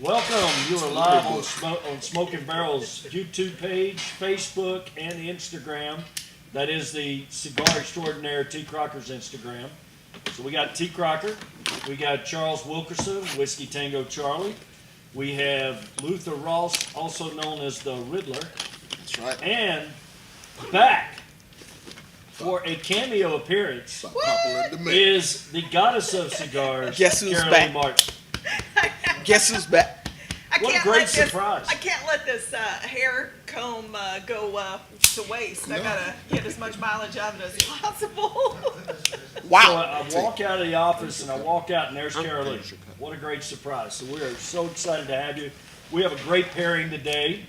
Welcome. You are live on Smoking Barrel's YouTube page, Facebook, and Instagram. That is the Cigar Extraordinaire T. Crocker's Instagram. So we got T. Crocker. We got Charles Wilkerson, Whiskey Tango Charlie. We have Luther Ross, also known as the Riddler. That's right. And back for a cameo appearance is the goddess of cigars, Guess who's Carolee back? Martin. Guess who's back? What a great surprise. I can't let this hair comb go to waste. I gotta get as much mileage out of it as possible. Wow. So I walk out of the office and I walk out and there's Carolee. What a great surprise. So we are so excited to have you. We have a great pairing today.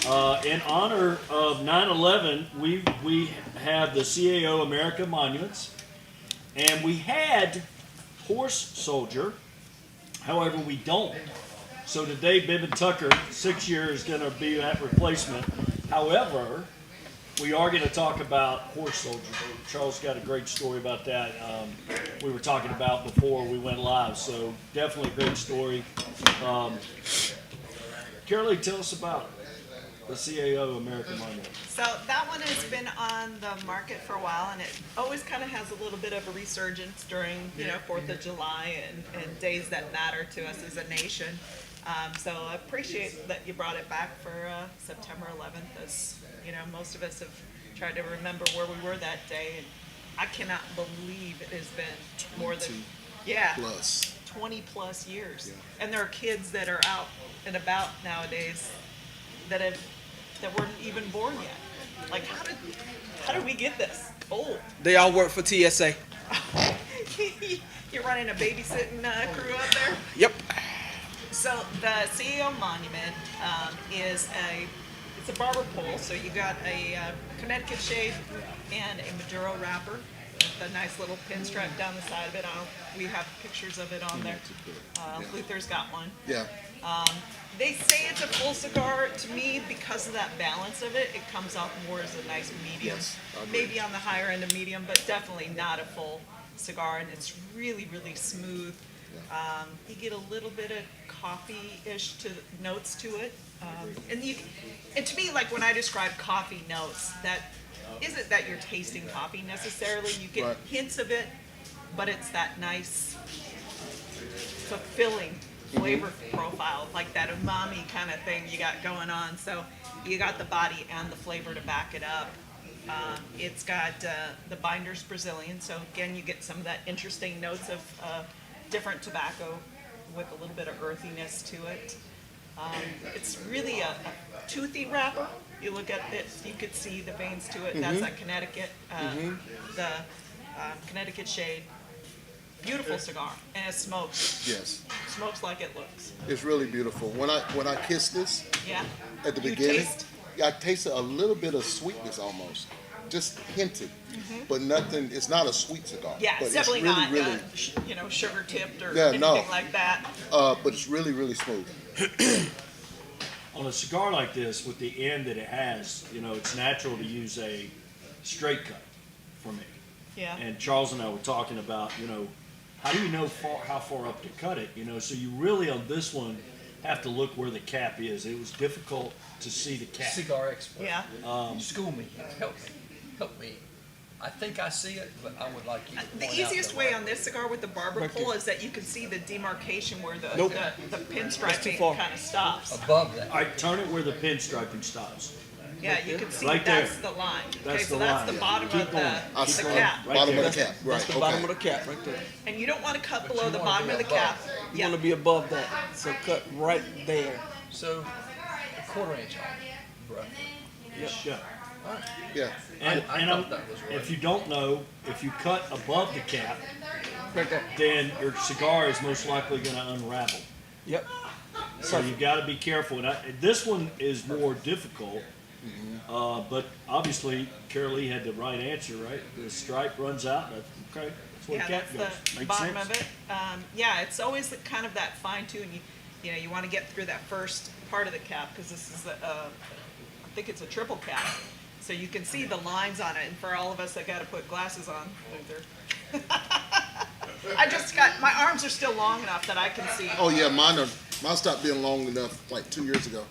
In honor of 9/11, we have the CAO America Monuments. And we had Horse Soldier. However, we don't. So today, Bibb and Tucker, 6 years, is going to be that replacement. However, we are going to talk about Horse Soldier. Charles got a great story about that. We were talking about before we went live. So definitely a great story. Carolee, tell us about the CAO American Monument. So that one has been on the market for a while, and it always kind of has a little bit of a resurgence during, 4th of July and days that matter to us as a nation. So I appreciate that you brought it back for September 11th, as most of us have tried to remember where we were that day, and I cannot believe it has been more than 20 plus years. Yeah. And there are kids that are out and about nowadays that weren't even born yet. Like, how did we get this old? They all work for TSA. You're running a babysitting crew out there? Yep. So the CEO Monument it's a barber pole. So you got a Connecticut shade and a Maduro wrapper with a nice little pinstripe down the side of it. We have pictures of it on there. Luther's got one. Yeah. They say it's a full cigar. To me, because of that balance of it, it comes off more as a nice medium. Yes, maybe on the higher end of medium, but definitely not a full cigar. And it's really, really smooth. Yeah. You get a little bit of coffee-ish notes to it. And to me, like when I describe coffee notes, that isn't that you're tasting coffee necessarily. You get hints of it, but it's that nice, fulfilling flavor profile, like that umami kind of thing you got going on. So you got the body and the flavor to back it up. It's got the binder's Brazilian, so again you get some of that interesting notes of different tobacco with a little bit of earthiness to it. It's really a toothy wrapper. You look at it, you could see the veins to it. That's that Connecticut, the Connecticut shade. Beautiful cigar, and it smokes. Yes. Smokes like it looks. It's really beautiful. When I kissed this, at the You beginning, taste? I tasted a little bit of sweetness almost, just hinted, but nothing. It's not a sweet cigar. Yeah, but it's definitely not, really, sugar tipped or anything like that. but it's really, really smooth. On a cigar like this, with the end that it has, it's natural to use a straight cut for me. Yeah. And Charles and I were talking about, how do you know how far up to cut it? So you really on this one have to look where the cap is. It was difficult to see the cap. Cigar expert. Yeah. School me. Help me. I think I see it, but I would like you to The point easiest out way on this cigar with the barber pole is that you can see the demarcation where the pinstriping kind of stops. above that. All right, turn it where the pinstriping stops. Yeah, you can see Right that's there. the line. That's so the that's line. the bottom Keep of going. I the see cap. Right bottom there. of the cap. That's Right. the bottom of Okay. the cap right there. And you don't want to cut But below you the wanna bottom be of the above cap. that. You want to be above that, so cut right there. So, a quarter inch off, roughly. Yeah. All right. Yeah. And, I and thought that was right. if you don't know, if you cut above the cap, Right there. then your cigar is most likely going to unravel. Yep. So you've got to be careful. And this one is more difficult, but obviously Carolee had the right answer, right? The stripe runs out. Okay, that's where Yeah, the cap that's goes. the Makes bottom sense. of it. It's always kind of that fine tune. You want to get through that first part of the cap because this is I think it's a triple cap. So you can see the lines on it, and for all of us that got to put glasses on, Luther. My arms are still long enough that I can see. Oh yeah, mine are. Mine stopped being long enough like 2 years ago.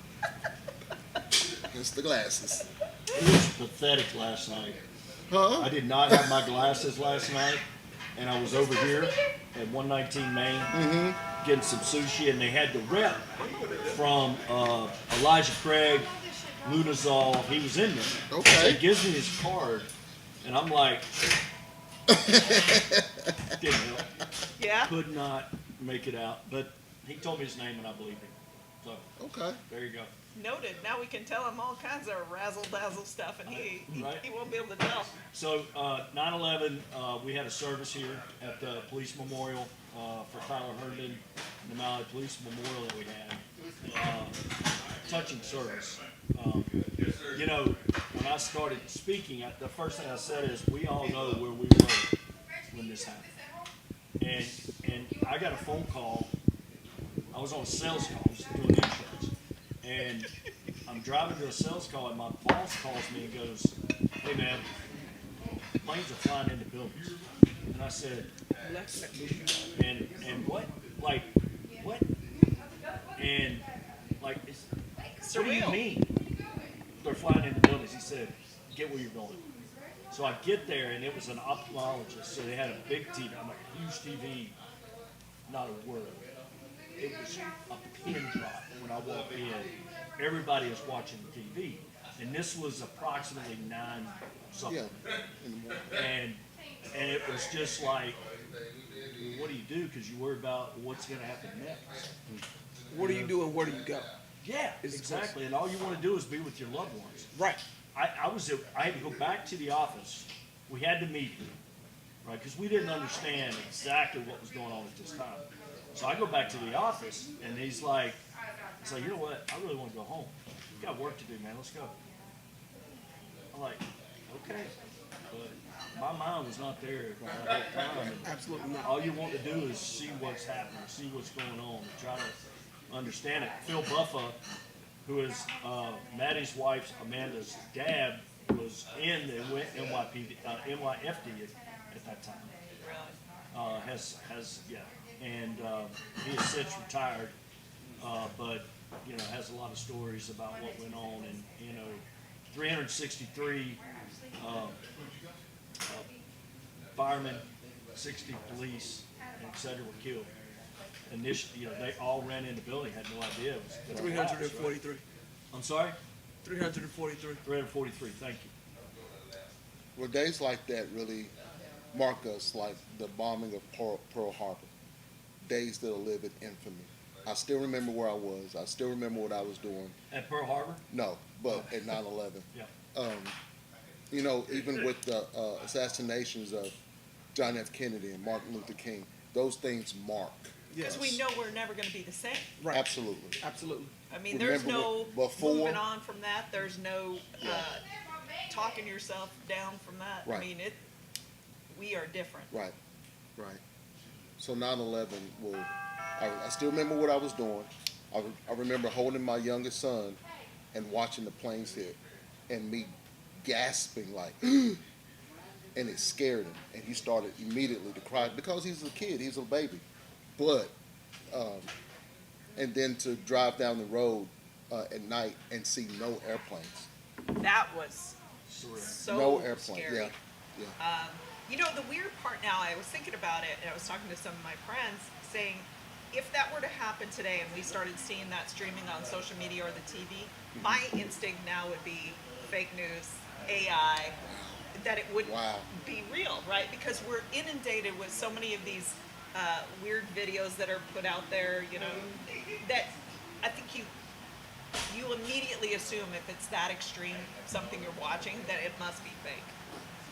It's the glasses. It was pathetic last night. Huh? I did not have my glasses last night, and I was over here at 119 Main getting some sushi, and they had the rep from Elijah Craig, Lunazol. He was in there. Okay. So he gives me his card, and I'm like, didn't help. Yeah? Could not make it out, but he told me his name, and I believed him. So Okay. there you go. Noted. Now we can tell him all kinds of razzle-dazzle stuff, and he Right. won't be able to tell. So 9/11, we had a service here at the police memorial for Tyler Herndon, the Maui Police Memorial that we had. Touching service. You know, when I started speaking, the first thing I said is, we all know where we were when this happened. And I got a phone call. I was on a sales call, I was doing insurance. And I'm driving to a sales call, and my boss calls me and goes, "Hey man, planes are flying into buildings." And I said, and what? Like, what? And like, what do you Surreal. mean they're flying into buildings? He said, "Get where you're going." So I get there, and it was an ophthalmologist. So they had a big TV. I'm like, huge TV, not a word. It was a pin drop when I walked in. Everybody is watching the TV. And this was approximately 9 something. Yeah. In the morning. And it was just like, what do you do? Because you worry about what's going to happen next. What do you do and where do you go? Yeah, exactly. And all you want to do is be with your loved ones. Right. I had to go back to the office. We had to meet, right? Because we didn't understand exactly what was going on at this time. So I go back to the office, and he's like, you know what? I really want to go home. We've got work to do, man. Let's go. I'm like, okay. But my mind was not there the whole time. And Absolutely not. all you want to do is see what's happening, see what's going on, and try to understand it. Phil Buffa, who is Maddie's wife, Amanda's dad, was in the NYFD at that time. And he has since retired, but you know, has a lot of stories about what went on, and you know, 363 firemen, 60 police, and et cetera were killed. Initially, you know, they all ran in the building, had no idea it was gonna collapse, right? 343. I'm sorry? 343. 343, thank you. Well, days like that really mark us, like the bombing of Pearl Harbor. Days that'll live in infamy. I still remember where I was. I still remember what I was doing. At Pearl Harbor? No, but at 9/11. Yeah. You know, even with the assassinations of John F. Kennedy and Martin Luther King, those things mark. Yes. Because we know we're never going to be the same. Right. Absolutely. Absolutely. I mean, there's Remember no before- moving on from that. There's no talking yourself down from that. Right. I mean, we are different. Right, right. So 9/11 will, I still remember what I was doing. I remember holding my youngest son and watching the planes hit and me gasping like, and it scared him. And he started immediately to cry because he's a kid, he's a baby. But, and then to drive down the road at night and see no airplanes. That was Surreal. so No airplane, scary. yeah. You know, the weird part now, I was thinking about it, and I was talking to some of my friends, saying, if that were to happen today and we started seeing that streaming on social media or the TV, my instinct now would be fake news, AI, that it wouldn't Wow. be real, right? Because we're inundated with so many of these weird videos that are put out there, you know, that I think you immediately assume if it's that extreme, something you're watching, that it must be fake.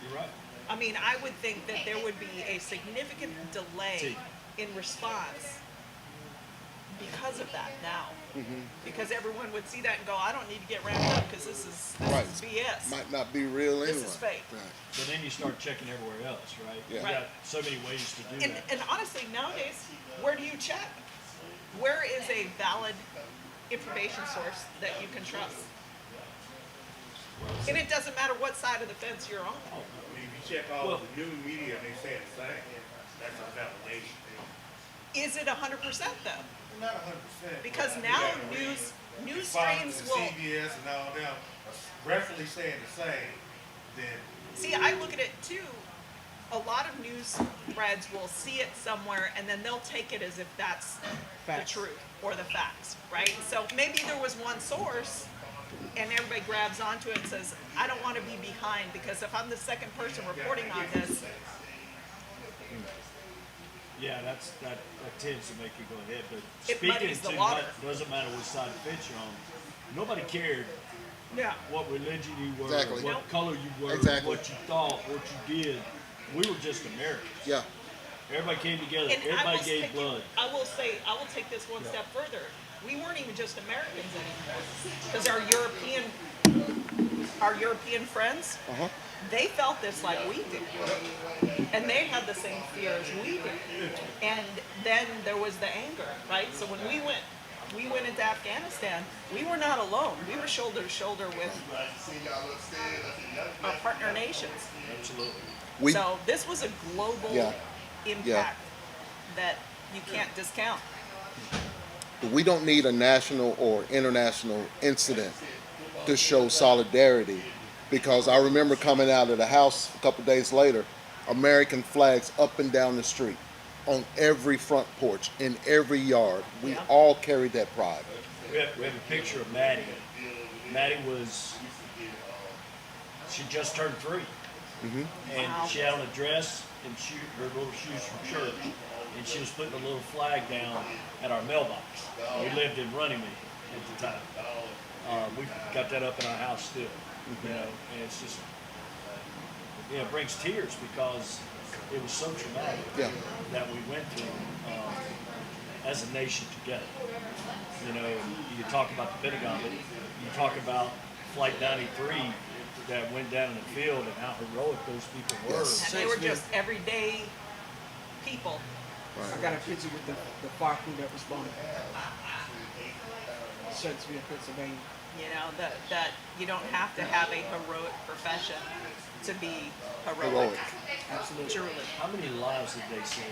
You're right. I mean, I would think that there would be a significant delay in response because of that now. Because everyone would see that and go, I don't need to get ramped up because this is Right. BS. Might not be real anyway. This is fake. Right. But then you start checking everywhere else, right? Yeah. You Right. got so many ways to do that. And honestly, nowadays, where do you check? Where is a valid information source that you can trust? And it doesn't matter what side of the fence you're on. If you check all of the new media and they say the same, that's a validation. Is it 100% though? Not 100%. Because now news Fox streams and will. CBS and all them are referently saying the same, then See, I look at it too. A lot of news threads will see it somewhere and then they'll take it as if that's Facts. the truth or the facts, right? So maybe there was one source and everybody grabs onto it and says, I don't want to be behind because if I'm the second person reporting on this, Yeah, that tends to make you go ahead. But It speaking muddies the to water. doesn't matter which side of the fence you're on. Nobody cared yeah. what religion you were, Exactly. what Nope. color you were, Exactly. what you thought, what you did. We were just Americans. Yeah. Everybody came together. And Everybody gave blood. I will take this one step further. We weren't even just Americans anymore. Because our European friends, Uh-huh. they felt this like we did. And they had the same fear as we did. And then there was the anger, right? So when we went into Afghanistan, we were not alone. We were shoulder to shoulder with our partner nations. Absolutely. We So this was a global Yeah. impact that you can't discount. we don't need a national or international incident to show solidarity, because I remember coming out of the house a couple days later, American flags up and down the street, on every front porch, in every yard. We Yeah. all carried that pride. We have a picture of Maddie. Maddie she just turned 3. And Wow. she had on a dress and her little shoes from church. And she was putting a little flag down at our mailbox. We lived in Runnymede at the time. We got that up in our house still, you know, and it's just, it brings tears because it was so traumatic Yeah. that we went through as a nation together. You know, and you talk about the Pentagon, but you talk about Flight 93 that went down in the field and how heroic those people were. Yes. And they were just everyday people. I got a picture with the fire crew that responded. Shakespeare, Pennsylvania. You know, that you don't have to have a heroic profession to be heroic. Heroic. Absolutely. Truly. How many lives did they save?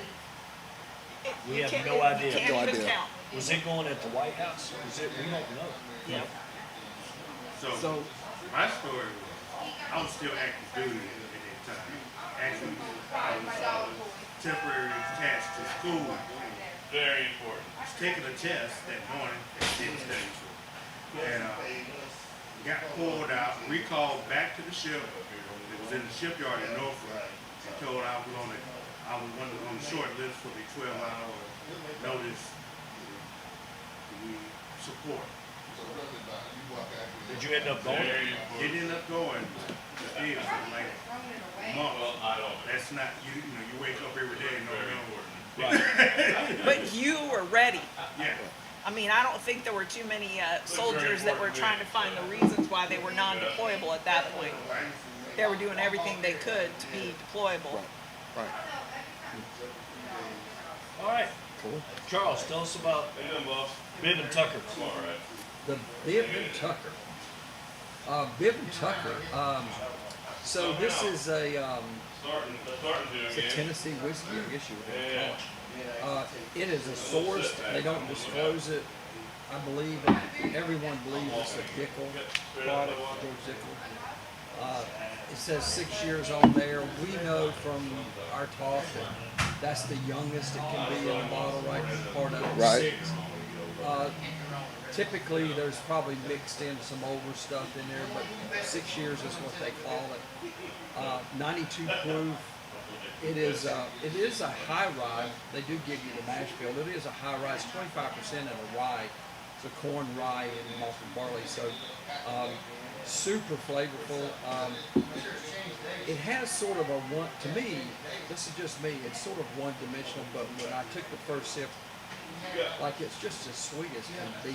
We You have can't- no idea. You can't No even idea. count. Was it going at the White House? We don't know. Yeah. So my story was, I was still active duty at that time. Actually, I was temporarily attached to school. Very important. I was taking a test that morning at City Station. And got pulled out, recalled back to the ship. It was in the shipyard in Norfolk. And told I was on the short list for the 12-hour notice support. Did you end up going? It ended up going still for like a month. That's not you know, you wake up every day and know. Right. But you were ready. Yeah. I mean, I don't think there were too many soldiers that were trying to find the reasons why they were non-deployable at that point. They were doing everything they could to be deployable. Right. All right. Cool. Charles, tell us about Bibb and Tucker. The Bibb and Tucker. Bibb and Tucker. So this is it's a Tennessee whiskey, I guess you would call it. It is a sourced. They don't disclose it. I believe everyone believes it's a Dickel product, George Dickel. It says 6 years on there. We know from our talk that that's the youngest it can be in the bottle, right? Part of it, Right. 6. Typically, there's probably mixed in some older stuff in there, but 6 years is what they call it. 92 proof. It is a high rye. They do give you the mash bill. It is a high rye. It's 25% of a rye. It's a corn rye and malted barley. So super flavorful. It has sort of a one. To me, this is just me. It's sort of one-dimensional. But when I took the first sip, like it's just as sweet as can be.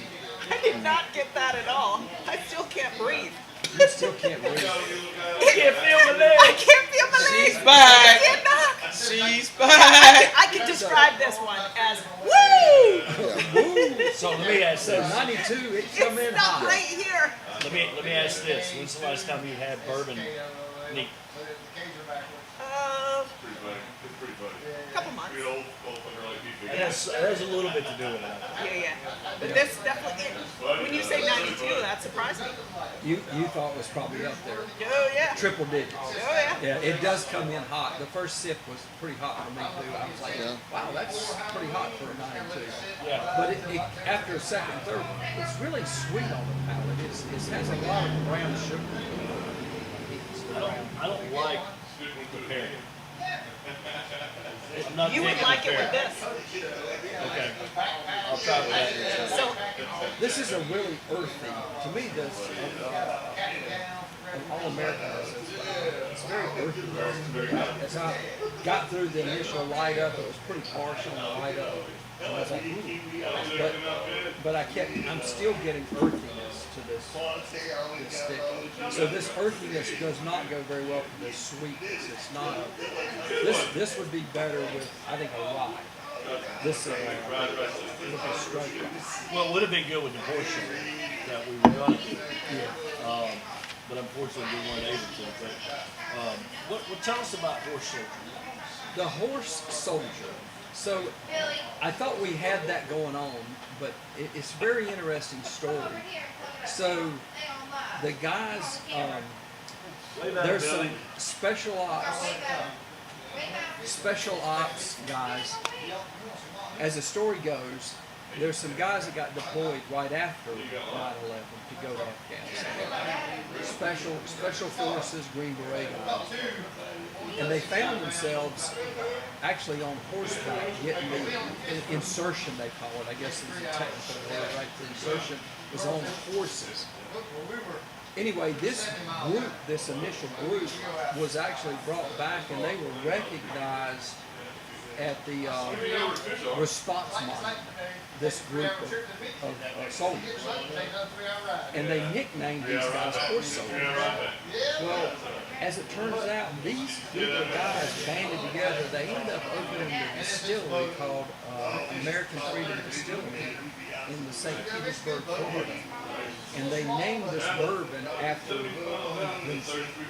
I did not get that at all. I still can't breathe. You still can't breathe. I can't feel my legs. I can't feel my legs. She's back. I cannot. she's back. I can describe this one as woo. So let me ask So this. 92, it come in It's not hot. right here. Let me ask this. When's the last time you had bourbon neat? A couple months. And That's a little bit to do with it. Yeah. But this definitely, when you say 92, that surprised me. You thought it was probably up there. Oh, yeah. Triple digits. Oh, yeah. Yeah, it does come in hot. The first sip was pretty hot for me too. I was like, Yeah. wow, that's pretty hot for a 92. Yeah. But it after a second, third, it's really sweet on the palate. It has a lot of brown sugar. I don't like the pairing. I'm not You would digging like the it with pairing. this. Okay. I'll try with that next time. So, This is a really earthy. To me, this an all-American. It's very earthy. As I got through the initial light up, it was pretty harsh on the light up. And I was like, ooh. But I'm still getting earthiness to this stick. So this earthiness does not go very well with this sweetness. It's not. This would be better with, I think, a rye. This with a straight rye. Well, it would have been good with the horse sugar that we were going to do. Yeah. But unfortunately we weren't able to. But what tell us about horse soldier? The horse soldier. So I thought we had that going on, but it's a very interesting story. So the guys, there's some special ops guys. As the story goes, there's some guys that got deployed right after 9/11 to go to Afghanistan. Special forces, Green Beret guys. And they found themselves actually on horseback getting the insertion, they call it. I guess it's a technical word, right? The insertion was on horses. Anyway, this initial group was actually brought back and they were recognized at the response monument, this group of soldiers. And they nicknamed these guys horse soldiers. Well, as it turns out, these group of guys banded together. They ended up opening a distillery called American Freedom Distillery in the St. Petersburg, Florida. And they named this bourbon after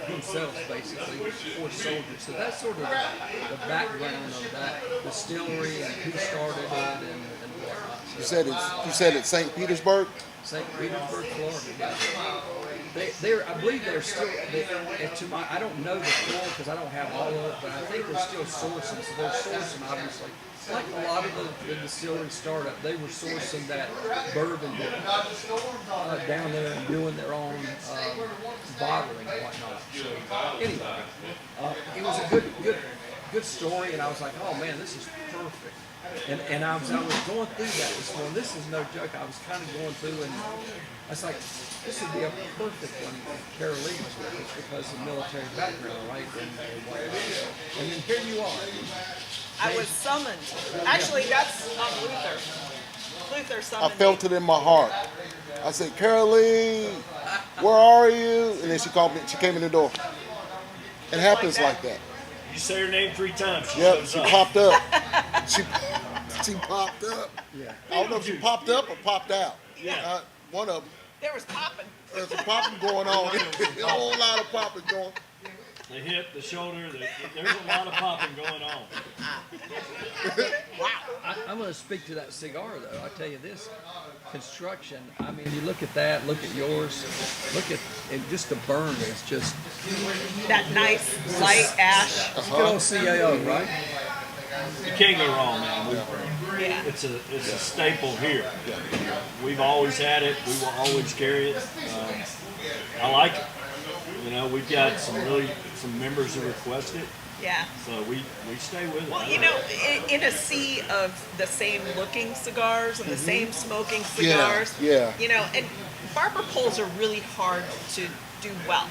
themselves, basically, horse soldiers. So that's sort of the background of that distillery and who started it and whatnot. So You said it's St. Petersburg? St. Petersburg, Florida. Yeah. I believe they're still. I don't know the full because I don't have all of it, but I think they're still sourcing. So they're sourcing, obviously, like a lot of the distillery startup. They were sourcing that bourbon down there and doing their own bottling and whatnot. So anyway, it was a good story, and I was like, oh man, this is perfect. And I was going through that this morning. This is no joke. I was kind of going through, and I was like, this would be a perfect one for Carolina's with us because of military background, right? And then here you are. I was summoned. Actually, that's Luther. Luther summoned I felt me. it in my heart. I said, Caroline, where are you? And then she called me. She came in the door. It happens like that. You say her name 3 times. Yep, shows she up. popped up. She popped up. Yeah. I don't know if she popped up or popped out. Yeah. One of them. There was popping. There's a popping going on. A whole lot of popping going. The hip, the shoulder, there's a lot of popping going on. I'm going to speak to that cigar, though. I tell you this, construction. I mean, you look at that, look at yours, look at and just the burn is just That nice light ash. good old CAO, right? You can't go wrong, man. Yeah. It's a staple here. We've always had it. We will always carry it. I like it. You know, we've got some members who request it, Yeah. so we stay with it. Well, you know, in a sea of the same looking cigars and the same smoking cigars, yeah. you know, and barber poles are really hard to do well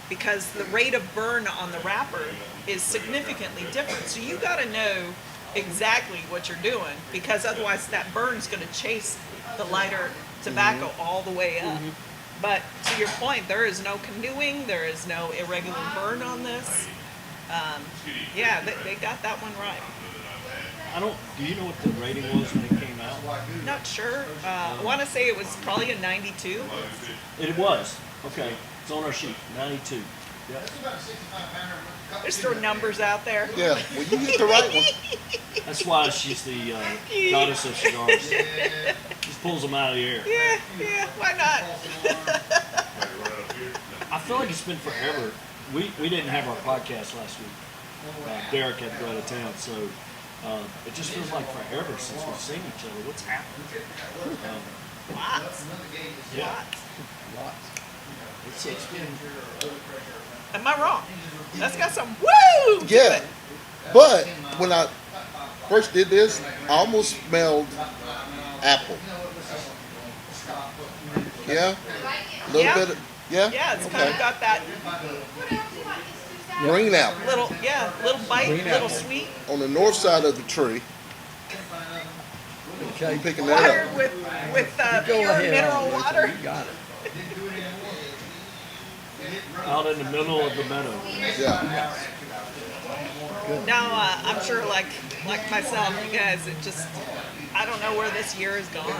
because the rate of burn on the wrapper is significantly different. So you got to know exactly what you're doing because otherwise that burn's going to chase the lighter tobacco all the way up. But to your point, there is no canoeing, there is no irregular burn on this. Yeah, they got that one right. Do you know what the rating was when it came out? Not sure. I want to say it was probably a 92. It was. Okay. It's on our sheet. 92. Just throw numbers out there. Yeah, well, you get the right one. That's why she's the goddess of cigars. Just pulls them out of the air. Yeah, why not? I feel like it's been forever. We didn't have our podcast last week. Derek had to go out of town, so it just feels like forever since we've seen each other. What's happened? Lots. Yeah. Lots. It's been. Am I wrong? That's got some woo to Yeah, it. but when I first did this, I almost smelled apple. Yeah, a little Yeah. bit. Of, yeah. Yeah, it's kind of got that Green apple little bite, Green little apple. sweet. on the north side of the tree. Okay. I'm picking that Water up. with Go pure ahead. mineral on, Rachel, water. You got it. Out in the middle of the meadow. Yeah, Now, I'm sure like myself, you guys, it just, I don't know where this year has gone.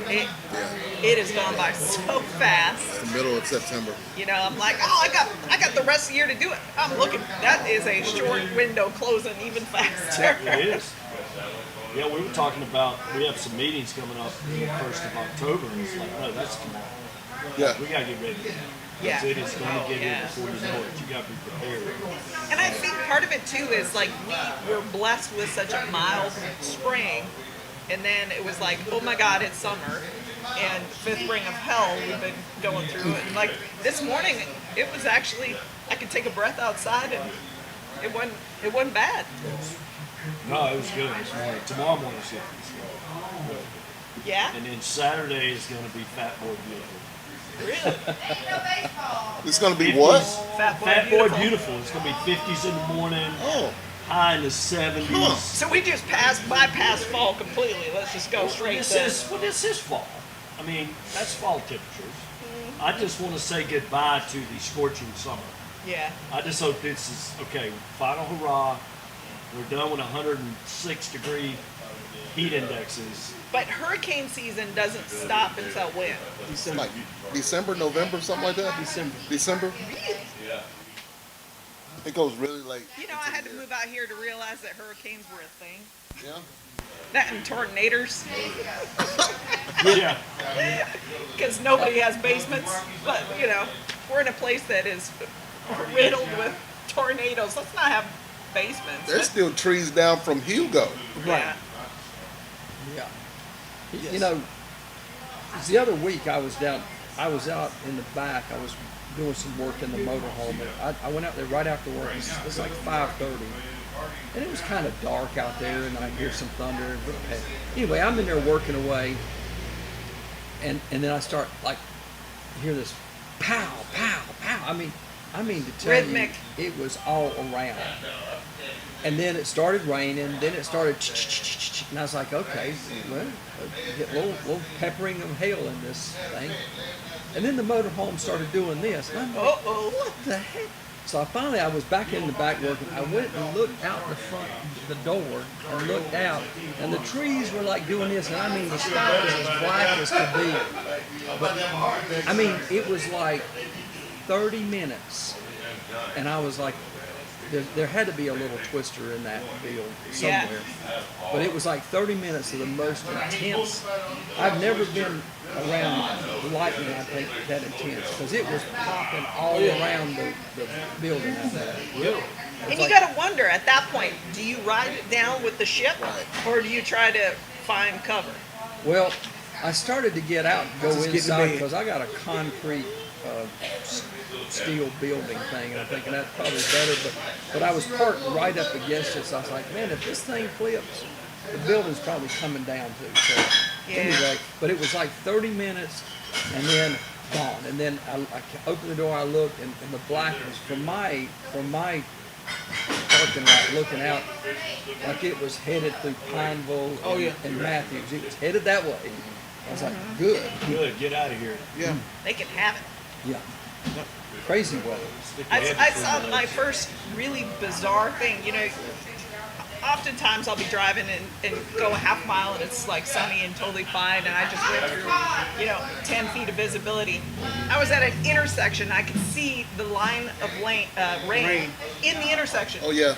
It has gone by so fast. the middle of September. You know, I'm like, oh, I got the rest of the year to do it. I'm looking, that is a short window closing even faster. It is. Yeah, we were talking about, we have some meetings coming up the 1st of October, and it's like, no, that's tomorrow. Yeah, We got to get ready. Yeah. It is going to get Yeah. here before you know it. You got to be prepared. And I think part of it too is like we were blessed with such a mild spring, and then it was like, oh my God, it's summer, and fifth ring of hell we've been going through. And like this morning, it was actually, I could take a breath outside, and it wasn't bad. No, it was good this morning. Tomorrow morning's good. Good. Yeah, And then Saturday is going to be Fat Boy Beautiful. really. it's gonna be what? Fat boy, Fat beautiful. Boy Beautiful. It's going to be 50s in the morning, Oh, high in the 70s. Huh. So we just bypassed fall completely. Let's just go straight to. This is fall. I mean, that's fall temperatures. I just want to say goodbye to the scorching summer. Yeah. I just hope this is, okay, final hurrah. We're done with 106 degree heat indexes. But hurricane season doesn't stop until when? December. like December, November, something like that. December. Really? It goes really late. You know, I had to move out here to realize that hurricanes were a thing. Yeah. That and tornadoes, Yeah. because nobody has basements. But you know, we're in a place that is riddled with tornadoes. Let's not have basements. There's still trees down from Hugo. Yeah. Yeah. You know, the other week I was out in the back. I was doing some work in the motorhome. And I went out there right after work. It was like 5:30. And it was kind of dark out there, and I hear some thunder. Anyway, I'm in there working away. And then I start, like, hear this pow, pow, pow. I mean to tell Rhythmic. you, it was all around. And then it started raining. Then it started, and I was like, okay, well, get a little peppering of hail in this thing. And then the motorhome started doing this. And I'm like, Uh-oh. what the heck? So I was back in the back working. I went and looked out the front, the door, and looked out, and the trees were like doing this. And I mean, the sky was as black as could be. But I mean, it was like 30 minutes, and I was like, there had to be a little twister in that field somewhere. Yeah. But it was like 30 minutes of the most intense. I've never been around lightning, I think, that intense, because it was popping all around the building out there. And you got to wonder at that point, do you ride it down with the ship, or do you try to find cover? Well, I started to get out and go Just get to inside bed. because I got a concrete steel building thing, and I'm thinking that's probably better. But I was parked right up against it, so I was like, man, if this thing flips, the building's probably coming down too. So Yeah. anyway, but it was like 30 minutes, and then gone. And then I opened the door, I looked, and the blackness from my parking lot looking out, like it was headed through Pineville Oh, yeah. and Matthews. It was headed that way. I was like, good. Good. Get out of here. Yeah. They can have it. Yeah. Crazy weather. Stick your head I between saw your my legs. first really bizarre thing. You know, oftentimes I'll be driving and go a half mile and it's like sunny and totally fine, and I just went through, 10 feet of visibility. I was at an intersection. I could see the line of rain in the intersection. Oh yeah,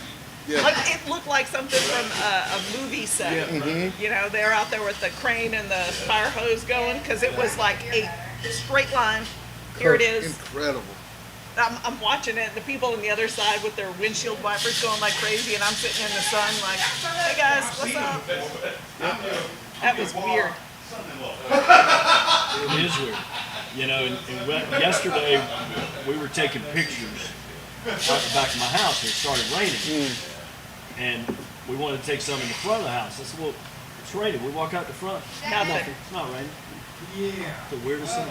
yeah. Like it looked like something from a movie set. Yeah. They're out there with the crane and the fire hose going because it was like a straight line. Here it is. Incredible. I'm watching it. The people on the other side with their windshield wipers going like crazy, and I'm sitting in the sun like, "Hey guys, what's up?" That was weird. It is weird. Yesterday we were taking pictures out the back of my house. It started raining, and we wanted to take some in the front of the house. I said, "Well, it's raining." We walk out the front. Nothing. It's not raining. Yeah. The weirdest thing.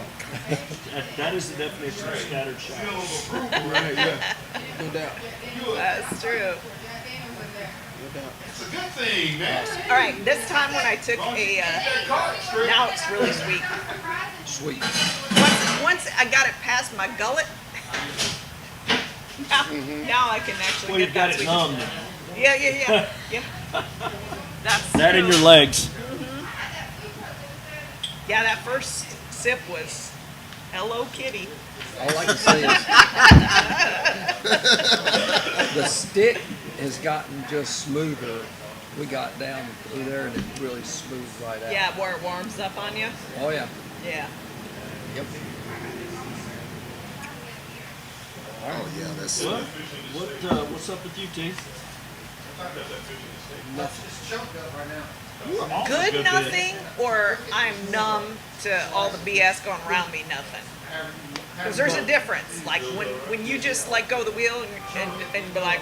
That is the definition of scattered showers. Right, yeah. No doubt. That's true. No doubt. It's a good thing, man. All right, this time when I took now it's really sweet. Sweet. Once I got it past my gullet, now I can actually Well, get you've got that it sweet. numb now. Yeah. That's That in true. your legs. Yeah, that first sip was Hello Kitty. All I can say is the stick has gotten just smoother. We got down through there and it really smoothed right out. Yeah, where it warms up on you. Oh yeah. Yeah. Yep. Oh yeah, that's Well, what's up with you, T? Good Good nothing, or I'm numb to all the BS going around me nothing. Because there's a difference. Like when you just let go of the wheel and be like,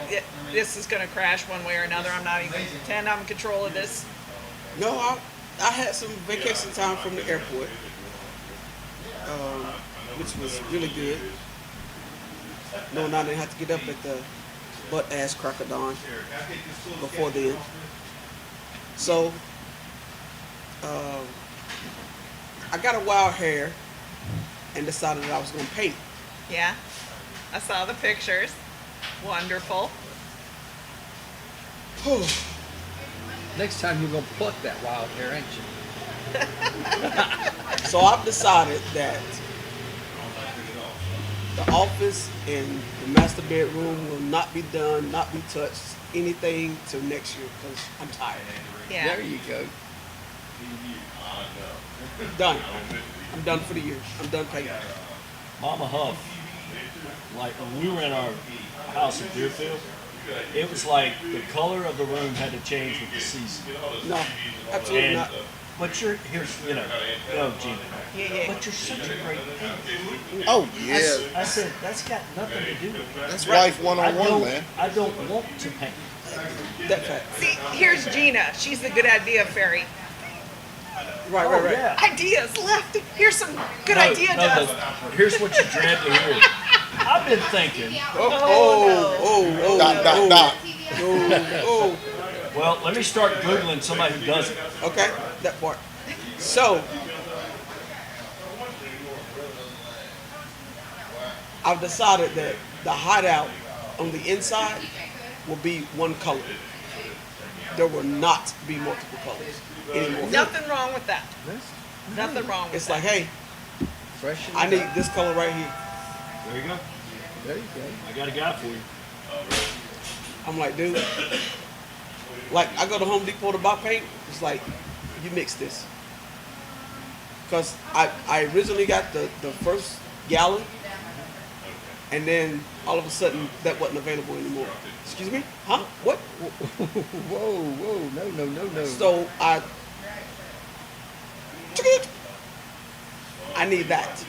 this is going to crash one way or another. I'm not even going to pretend I'm in control of this. No, I had some vacation time from the airport, which was really good. No, I didn't have to get up at the butt-ass crack of dawn before then. So, I got a wild hair and decided that I was going to paint. Yeah. I saw the pictures. Wonderful. Next time you're gonna pluck that wild hair, ain't you? So I've decided that the office and the master bedroom will not be done, not be touched, anything till next year because I'm tired. Yeah. There you go. Done. I'm done for the year. I'm done painting. Mama Huff, like when we were in our house in Deerfield, it was like the color of the room had to change with the season. No, absolutely And not. but Gina. Yeah. But you're such a great painter. Oh yeah, I said that's got nothing to do with it. that's life one-on-one, man. I don't want to paint. That fact. See, here's Gina. She's the good idea fairy. Right. Yeah. Ideas left. Here's some good No, idea, no, Jeff. but here's what you dread to hear. I've been thinking. Oh. Well, let me start Googling somebody who does it. Okay, that part. So, I've decided that the hideout on the inside will be one color. There will not be multiple colors anymore. Nothing wrong with that. Nothing wrong with It's that. like, hey, Fresh. I need this color right here. There you go. There you go. I got a guy for you. I'm like, dude, like I go to Home Depot to buy paint. It's like, you mix this. Because I originally got the first gallon, and then all of a sudden that wasn't available anymore. Excuse me? Huh? What? Whoa, no. So I need that.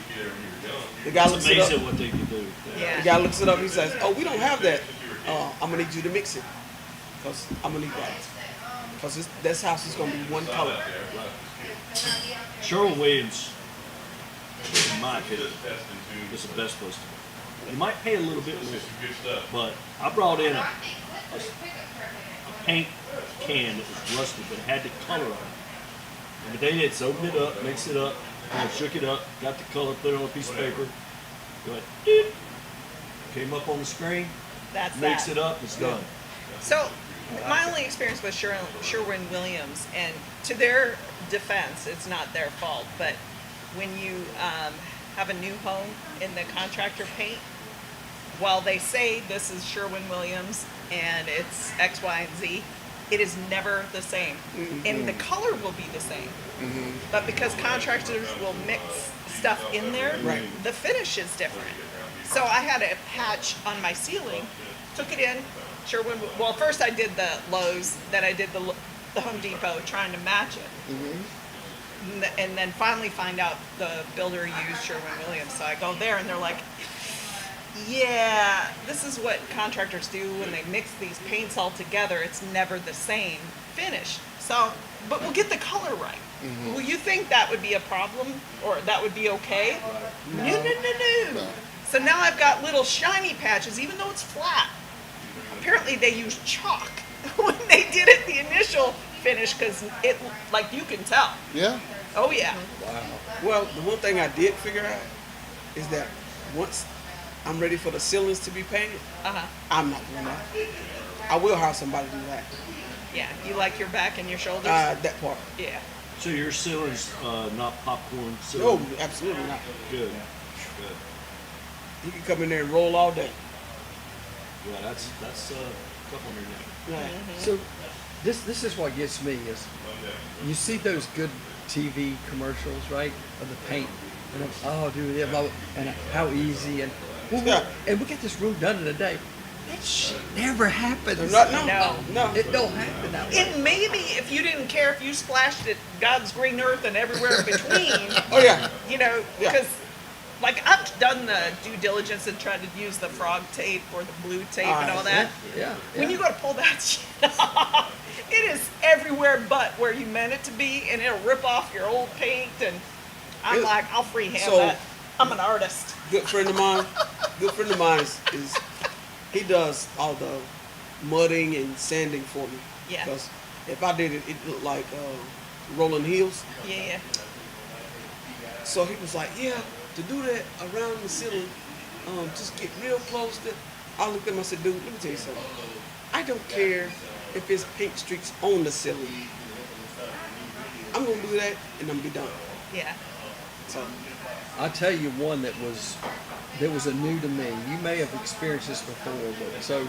The guy It's looks it up. amazing what they can do. The Yeah. guy looks it up. He says, "Oh, we don't have that. I'm gonna need you to mix it, cause I'm gonna need that. Cause this house is gonna be one color." Sherwin-Williams, in my opinion, is the best place to go. You might pay a little bit more, but I brought in a paint can that was rusted, but it had the color on it. And the day they just opened it up, mixed it up, shook it up, got the color, put it on a piece of paper, go ahead, doot, came up on the screen, That's mix that. it up, it's done. So My only experience was Sherwin-Williams, and to their defense, it's not their fault, but when you have a new home in the contractor paint, while they say this is Sherwin-Williams and it's X, Y, and Z, it is never the same. And the color will be the same. But because contractors will mix stuff in there, Right. the finish is different. So I had a patch on my ceiling, took it in, well, first I did the Lowe's, then I did the Home Depot trying to match it. And then finally find out the builder used Sherwin-Williams. So I go there and they're like, yeah, this is what contractors do when they mix these paints all together. It's never the same finish. So, but we'll get the color right. Well, you think that would be a problem or that would be okay? No. So now I've got little shiny patches, even though it's flat. Apparently they used chalk when they did it the initial finish because it, like you can tell. Yeah. Oh yeah. Wow. Well, the one thing I did figure out is that once I'm ready for the ceilings to be painted, I'm not doing that. I will hire somebody to do that. Yeah. You like your back and your shoulders? That part. Yeah. So your ceiling's not popcorn No, ceiling? absolutely not. Good. You can come in there and roll all day. Yeah, that's a couple hundred now. Right. So this is what gets me is you see those good TV commercials, right, of the paint, and dude, yeah, blah, blah, and how easy and Yeah. and we get this room done in a day. That shit never happens. No. It don't happen that way. And maybe if you didn't care if you splashed it God's green earth and everywhere in between, Oh yeah. you know, Yeah. because like I've done the due diligence and tried to use the frog tape or the blue tape and all that. Yeah. When you go to pull that shit off, it is everywhere but where you meant it to be, and it'll rip off your old paint. And I'm like, I'll freehand So- that. I'm an artist. Good friend of mine is he does all the mudding and sanding for me. Yeah. Because if I did it, it looked like rolling hills. Yeah. So he was like, yeah, to do that around the ceiling, just get real close to. I looked at him, I said, dude, let me tell you something. I don't care if it's paint streaks on the ceiling. I'm gonna do that and I'm gonna be done. Yeah. So I'll tell you one that was a new to me. You may have experienced this before, but so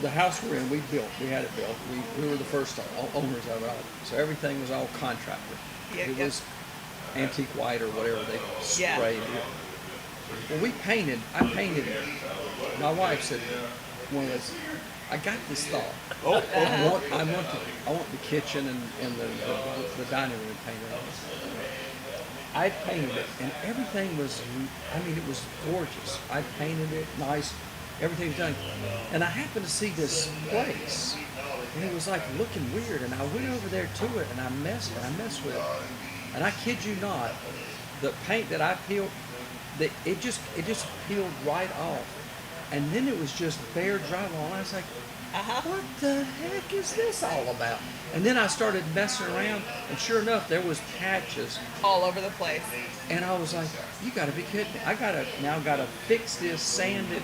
the house we're in, we had it built. We were the first owners of it. So everything was all contracted. Yeah, It yeah. was antique white or whatever they Yeah. sprayed it. Well, I painted it. My wife said, I got this thought. I want the kitchen and the dining room painted. I painted it, and everything was, it was gorgeous. I painted it nice, everything was done. And I happened to see this place, and it was like looking weird, and I went over there to it, and I messed with it. And I kid you not, the paint that I peeled, it just peeled right off. And then it was just bare drywall, and I was like, what the heck is this all about? And then I started messing around, and sure enough, there was patches. All over the place. And I was like, you gotta be kidding me. I gotta fix this, sand it,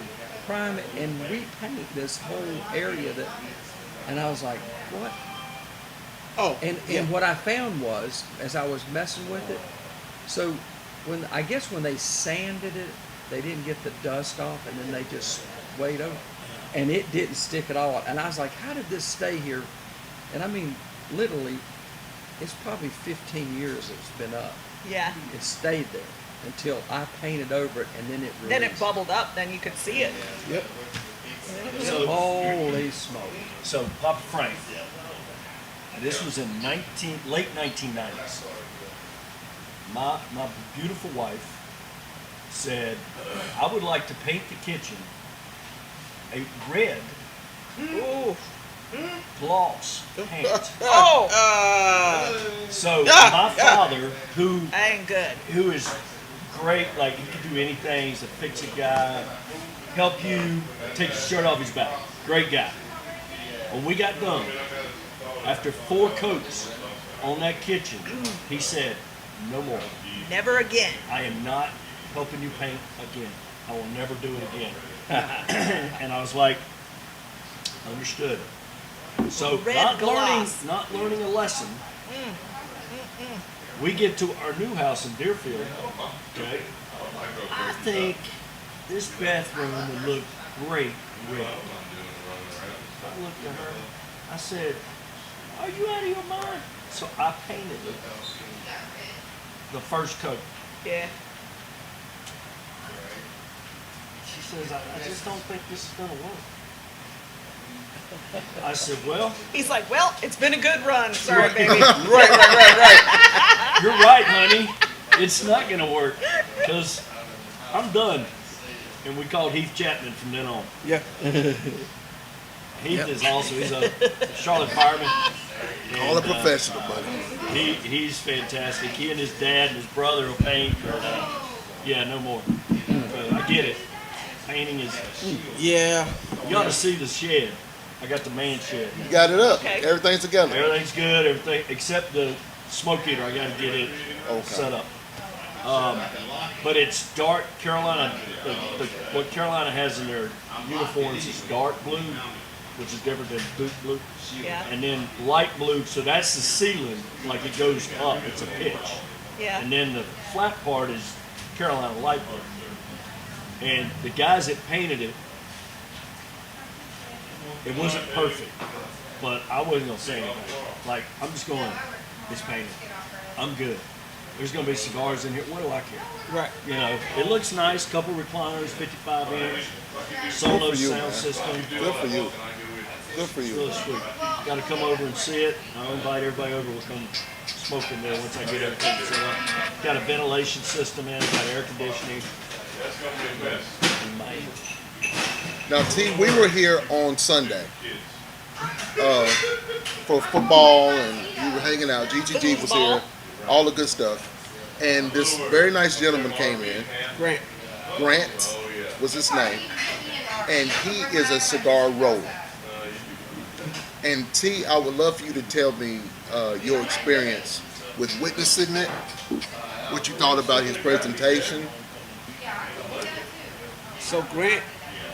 prime it, and repaint this whole area and I was like, what? oh And what I found was, as I was messing with it, so when they sanded it, they didn't get the dust off, and then they just sprayed over, and it didn't stick at all. And I was like, how did this stay here? And I mean, literally, it's probably 15 years it's been up. Yeah. It stayed there until I painted over it, and then it released. Then it bubbled up, then you could see it. Yep. So, Holy smoke. so Papa Frank, this was in late 1990s. My beautiful wife said, I would like to paint the kitchen a red Ooh. gloss paint. Oh, So my father, that ain't good. who is great, like he can do anything, he's a fix-it guy, help you take the shirt off his back. Great guy. When we got done, after 4 coats on that kitchen, he said, no more. Never again. I am not helping you paint again. I will never do it again. And I was like, understood. So Red not learning a lesson. We get to our new house in Deerfield. Okay, I think this bathroom would look great red. I looked at her. I said, "Are you out of your mind?" So I painted it the first coat. Yeah. She says, I just don't think this is going to work. I said, well, He's like, well, it's been a good run. Sorry, baby. Right. you're right, honey. It's not going to work because I'm done. And we called Heath Chapman from then on. Yeah. Heath is also, he's a Charlotte fireman. All a And, professional, buddy. he's fantastic. He and his dad and his brother will paint. But, yeah, no more. But I get it. Painting is, Yeah. you ought to see the shed. I got the man shed. You got it up. Okay. Everything's together. Everything's good, everything except the smoke heater. I got to get it set up. But it's dark Carolina. What Carolina has in their uniforms is dark blue, which is different than boot blue. Yeah. And then light blue, so that's the ceiling, like it goes up. It's a pitch. Yeah. And then the flat part is Carolina light blue. And the guys that painted it, it wasn't perfect, but I wasn't gonna say anything. Like, I'm just going, it's painted. I'm good. There's gonna be cigars in here. What do I care? Right. You know, it looks nice. Couple recliners, 55 inch, Sonos Good for you, sound man. system. Good for you. Good for you. Really sweet. Got to come over and see it. I'll invite everybody over. We'll come smoke in there once I get everything set up. Got a ventilation system in. Got air conditioning. Man. Now, T, we were here on Sunday for football, and we were hanging out. GGG was here, all the good stuff. And this very nice gentleman came in. Grant. Grant was his name, and he is a cigar roller. And T, I would love for you to tell me your experience with witnessing it, what you thought about his presentation. So Grant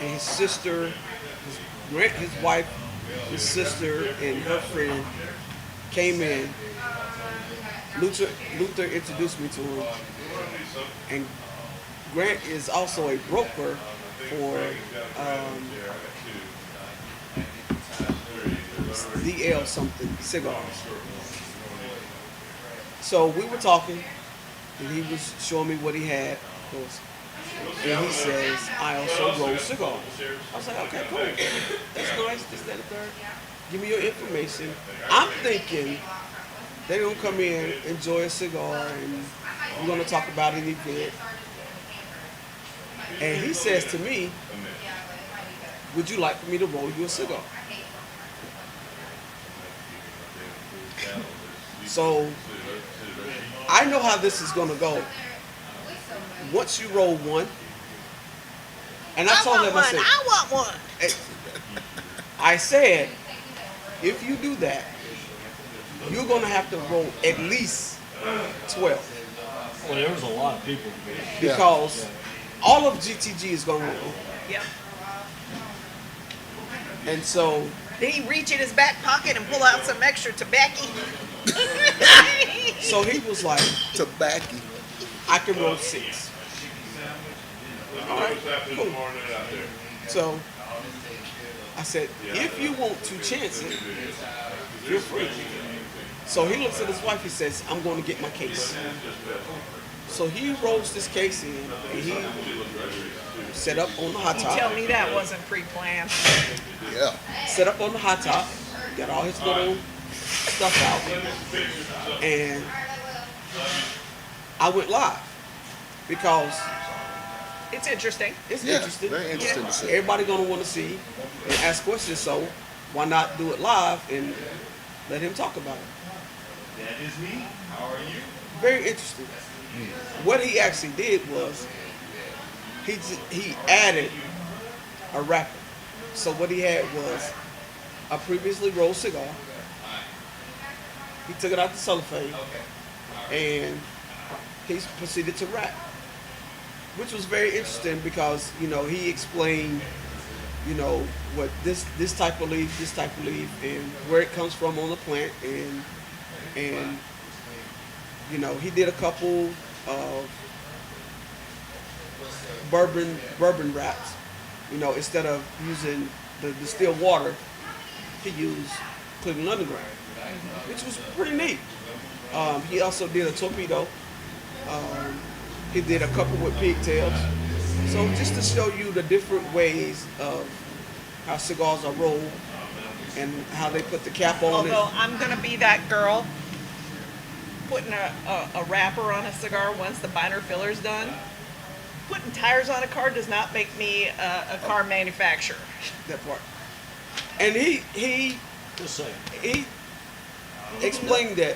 and his sister, Grant, his wife, his sister, and her friend came in. Luther introduced me to him, and Grant is also a broker for DL something cigars. So we were talking, and he was showing me what he had, of course. And he says, I also roll cigars. I was like, okay, cool. That's nice. This, that, and the third. Give me your information. I'm thinking they're going to come in, enjoy a cigar, and we're going to talk about an event. And he says to me, would you like for me to roll you a cigar? So I know how this is going to go. Once you roll one, and I told him, I want one. I said, if you do that, you're going to have to roll at least 12. Well, there was a lot of people. Because all of GTG is going to roll. Yep. And so, Did he reach in his back pocket and pull out some extra tobacco? so he was like, Tobacco. I can roll 6. All right, cool. So I said, if you want to chance it, feel free. So he looks at his wife, he says, I'm going to get my case. So he rolls this case in, and he set up on the hot You tell top. me that wasn't pre-planned. Yeah. Set up on the hot top, got all his little stuff out, and I went live because It's interesting. it's Yeah, interesting. very interesting to see. Everybody gonna want to see and ask questions, so why not do it live and let him talk about it? That is me. How are you? Very interesting. What he actually did was he added a wrapper. So what he had was a previously rolled cigar. He took it out the cellophane and he proceeded to wrap, which was very interesting because, you know, he explained you know, what this type of leaf, and where it comes from on the plant, and you know, he did a couple of bourbon wraps. You know, instead of using the distilled water, he used Cleveland Underground, which was pretty neat. He also did a torpedo. He did a couple with pigtails. So just to show you the different ways of how cigars are rolled and how they put the cap on Although it. I'm gonna be that girl putting a wrapper on a cigar once the binder filler's done. Putting tires on a car does not make me a car manufacturer. That part. And he Just saying. he explained that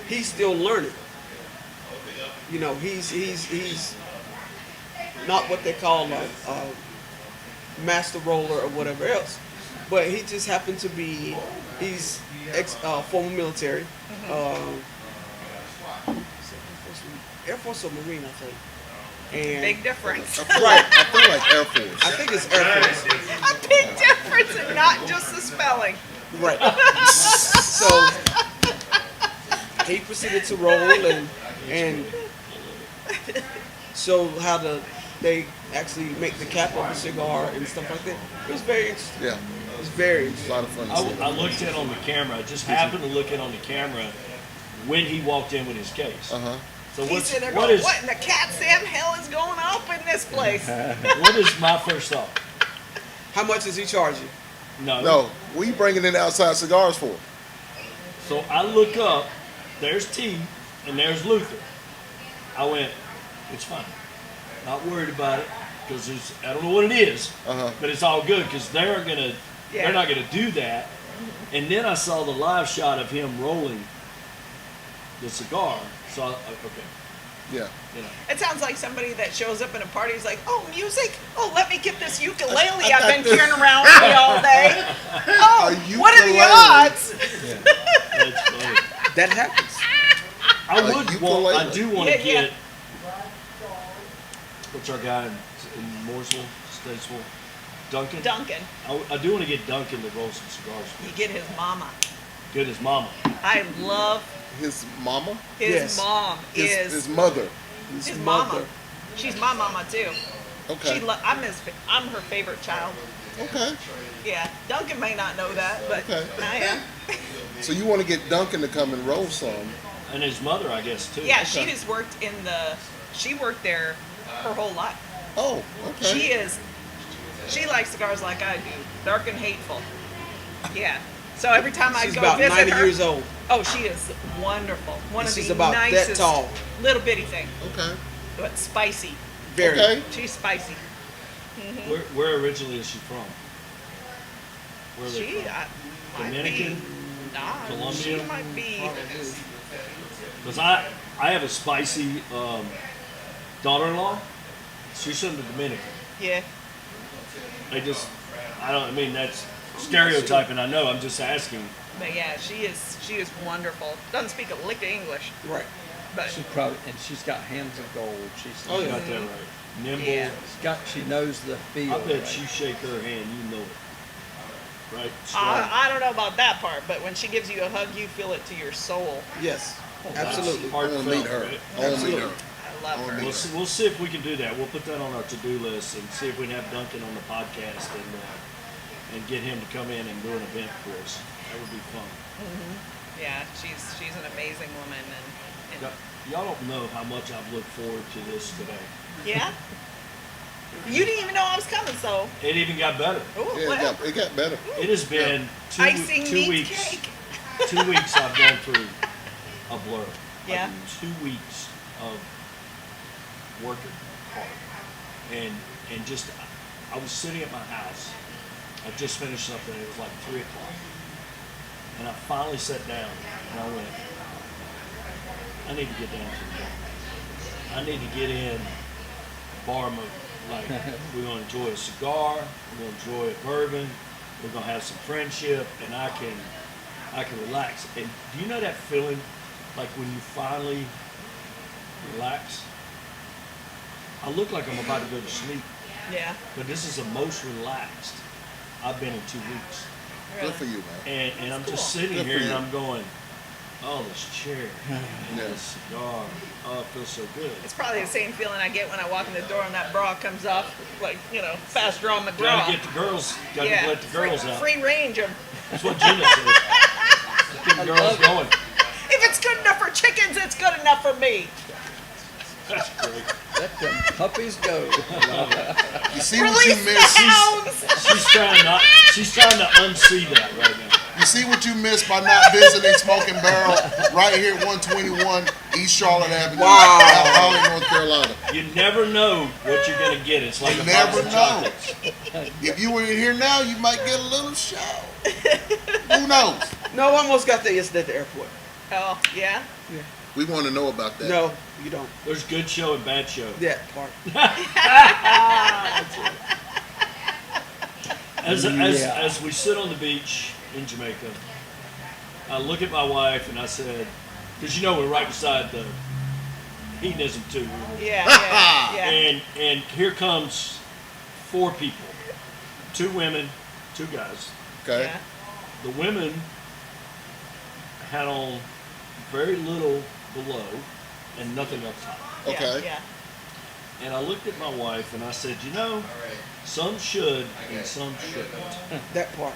he's still learning. You know, he's not what they call a master roller or whatever else, but he just happened to be he's former military, Air Force or Marine, I think. And Big difference. right, I feel like Air Force. I think it's Air Force. A big difference, and not just the spelling. Right. So he proceeded to roll and show how they actually make the cap of the cigar and stuff like that. It was very interesting. Yeah, It was very a interesting. lot of fun to see. I looked in on the camera. I just happened to look in on the camera when he walked in with his case. So He's what's, sitting there what going, is what in the cat Sam hell is going up in this place? what is my first thought? How much is he charging? No, we bringing in outside cigars for. So I look up, there's T, and there's Luther. I went, it's fine. Not worried about it, because I don't know what it is, but it's all good, because they're not gonna do that. And then I saw the live shot of him rolling the cigar, so okay, Yeah. you know. It sounds like somebody that shows up in a party is like, oh, music? Oh, let me get this ukulele I I've got been this. carrying around with me all day. Oh, what are the ukulele. odds? That's funny. That happens. I do want to Yeah, get, what's our guy in Mooresville, Statesville? Duncan? Duncan, I do want to get Duncan to roll some cigars. you get his mama. Good as mama. I love His mama, his Yes. mom his mother. his mama. She's my mama too. Okay. I'm her favorite child. Okay. Yeah, Duncan may not know that, but Okay. I am. So you want to get Duncan to come and roll some? And his mother, I guess, too. Yeah, she has worked she worked there her whole life. Oh, okay. She likes cigars like I do, dark and hateful. Yeah. So every time I She's go about visit 90 her, years old. oh, she is wonderful. One of She's the about that nicest, tall. little bitty thing, Okay. but spicy. Very. Okay. She's spicy. Where originally is she from? Where are they She from? might Dominican? be. Nah, Colombia? she might be. Because I have a spicy daughter-in-law. She's from the Dominican. Yeah. I mean, that's stereotyping, I know. I'm just asking. But yeah, she is wonderful. Doesn't speak a lick of English, Right. but She probably, and she's got hands of gold. She's Oh, You yeah. got that right. Nimble. Yeah. she knows the feel. I bet right? you shake her hand, you know it. Right? Strong. I don't know about that part. But when she gives you a hug, you feel it to your soul. Yes. That's Absolutely. I want to meet her. Right? I want to meet her. I love her. We'll see if we can do that. We'll put that on our to-do list and see if we can have Duncan on the podcast and get him to come in and do an event for us. That would be fun. Yeah, she's an amazing woman, and Y'all don't know how much I've looked forward to this today. yeah. You didn't even know I was coming, so It even got better. ooh, Yeah, well, it got better. It has been icing two means weeks. cake. 2 weeks I've gone through a blur. Yeah. Like 2 weeks of working hard. And just, I was sitting at my house. I just finished something. It was like 3 o'clock. And I finally sat down and I went, I need to get down to the bar. I need to get in bar mode. Like, we're going to enjoy a cigar. We're going to enjoy a bourbon. We're going to have some friendship, and I can relax. And do you know that feeling, like when you finally relax? I look like I'm about to go to sleep. Yeah. but this is the most relaxed I've been in 2 weeks. Good for you, man. And I'm Cool. just sitting Good for here and you. I'm going, oh, this chair and Yeah. this cigar. Oh, it feels so good. It's probably the same feeling I get when I walk in the door and that bra comes off, like, fast draw McGraw. Gotta get the girls, gotta let the girls free, out. free range of, That's what Gina said. Get the girls going. if it's good enough for chickens, it's good enough for me. That's great. Let them puppies go. You see what Release you the missed? hounds! She's trying to unsee that right now. You see what you missed by not visiting Smoking Barrel right here at 121 East Charlotte Avenue, Wow. Raleigh, North Carolina. You never know what you're gonna get. It's like You a never box of know. chocolates. If you were here now, you might get a little show. Who knows? No, I almost got there yesterday at the airport. Oh, yeah? We want to know about that. No, you don't. There's good show and bad show. That part. As we sit on the beach in Jamaica, I look at my wife and I said, because we're right beside the hedonism too. Yeah, yeah. And here comes 4 people, 2 women, 2 guys. Okay. Yeah. The women had on very little below and nothing up top. Okay. Yeah. And I looked at my wife and I said, some should and some shouldn't. That part.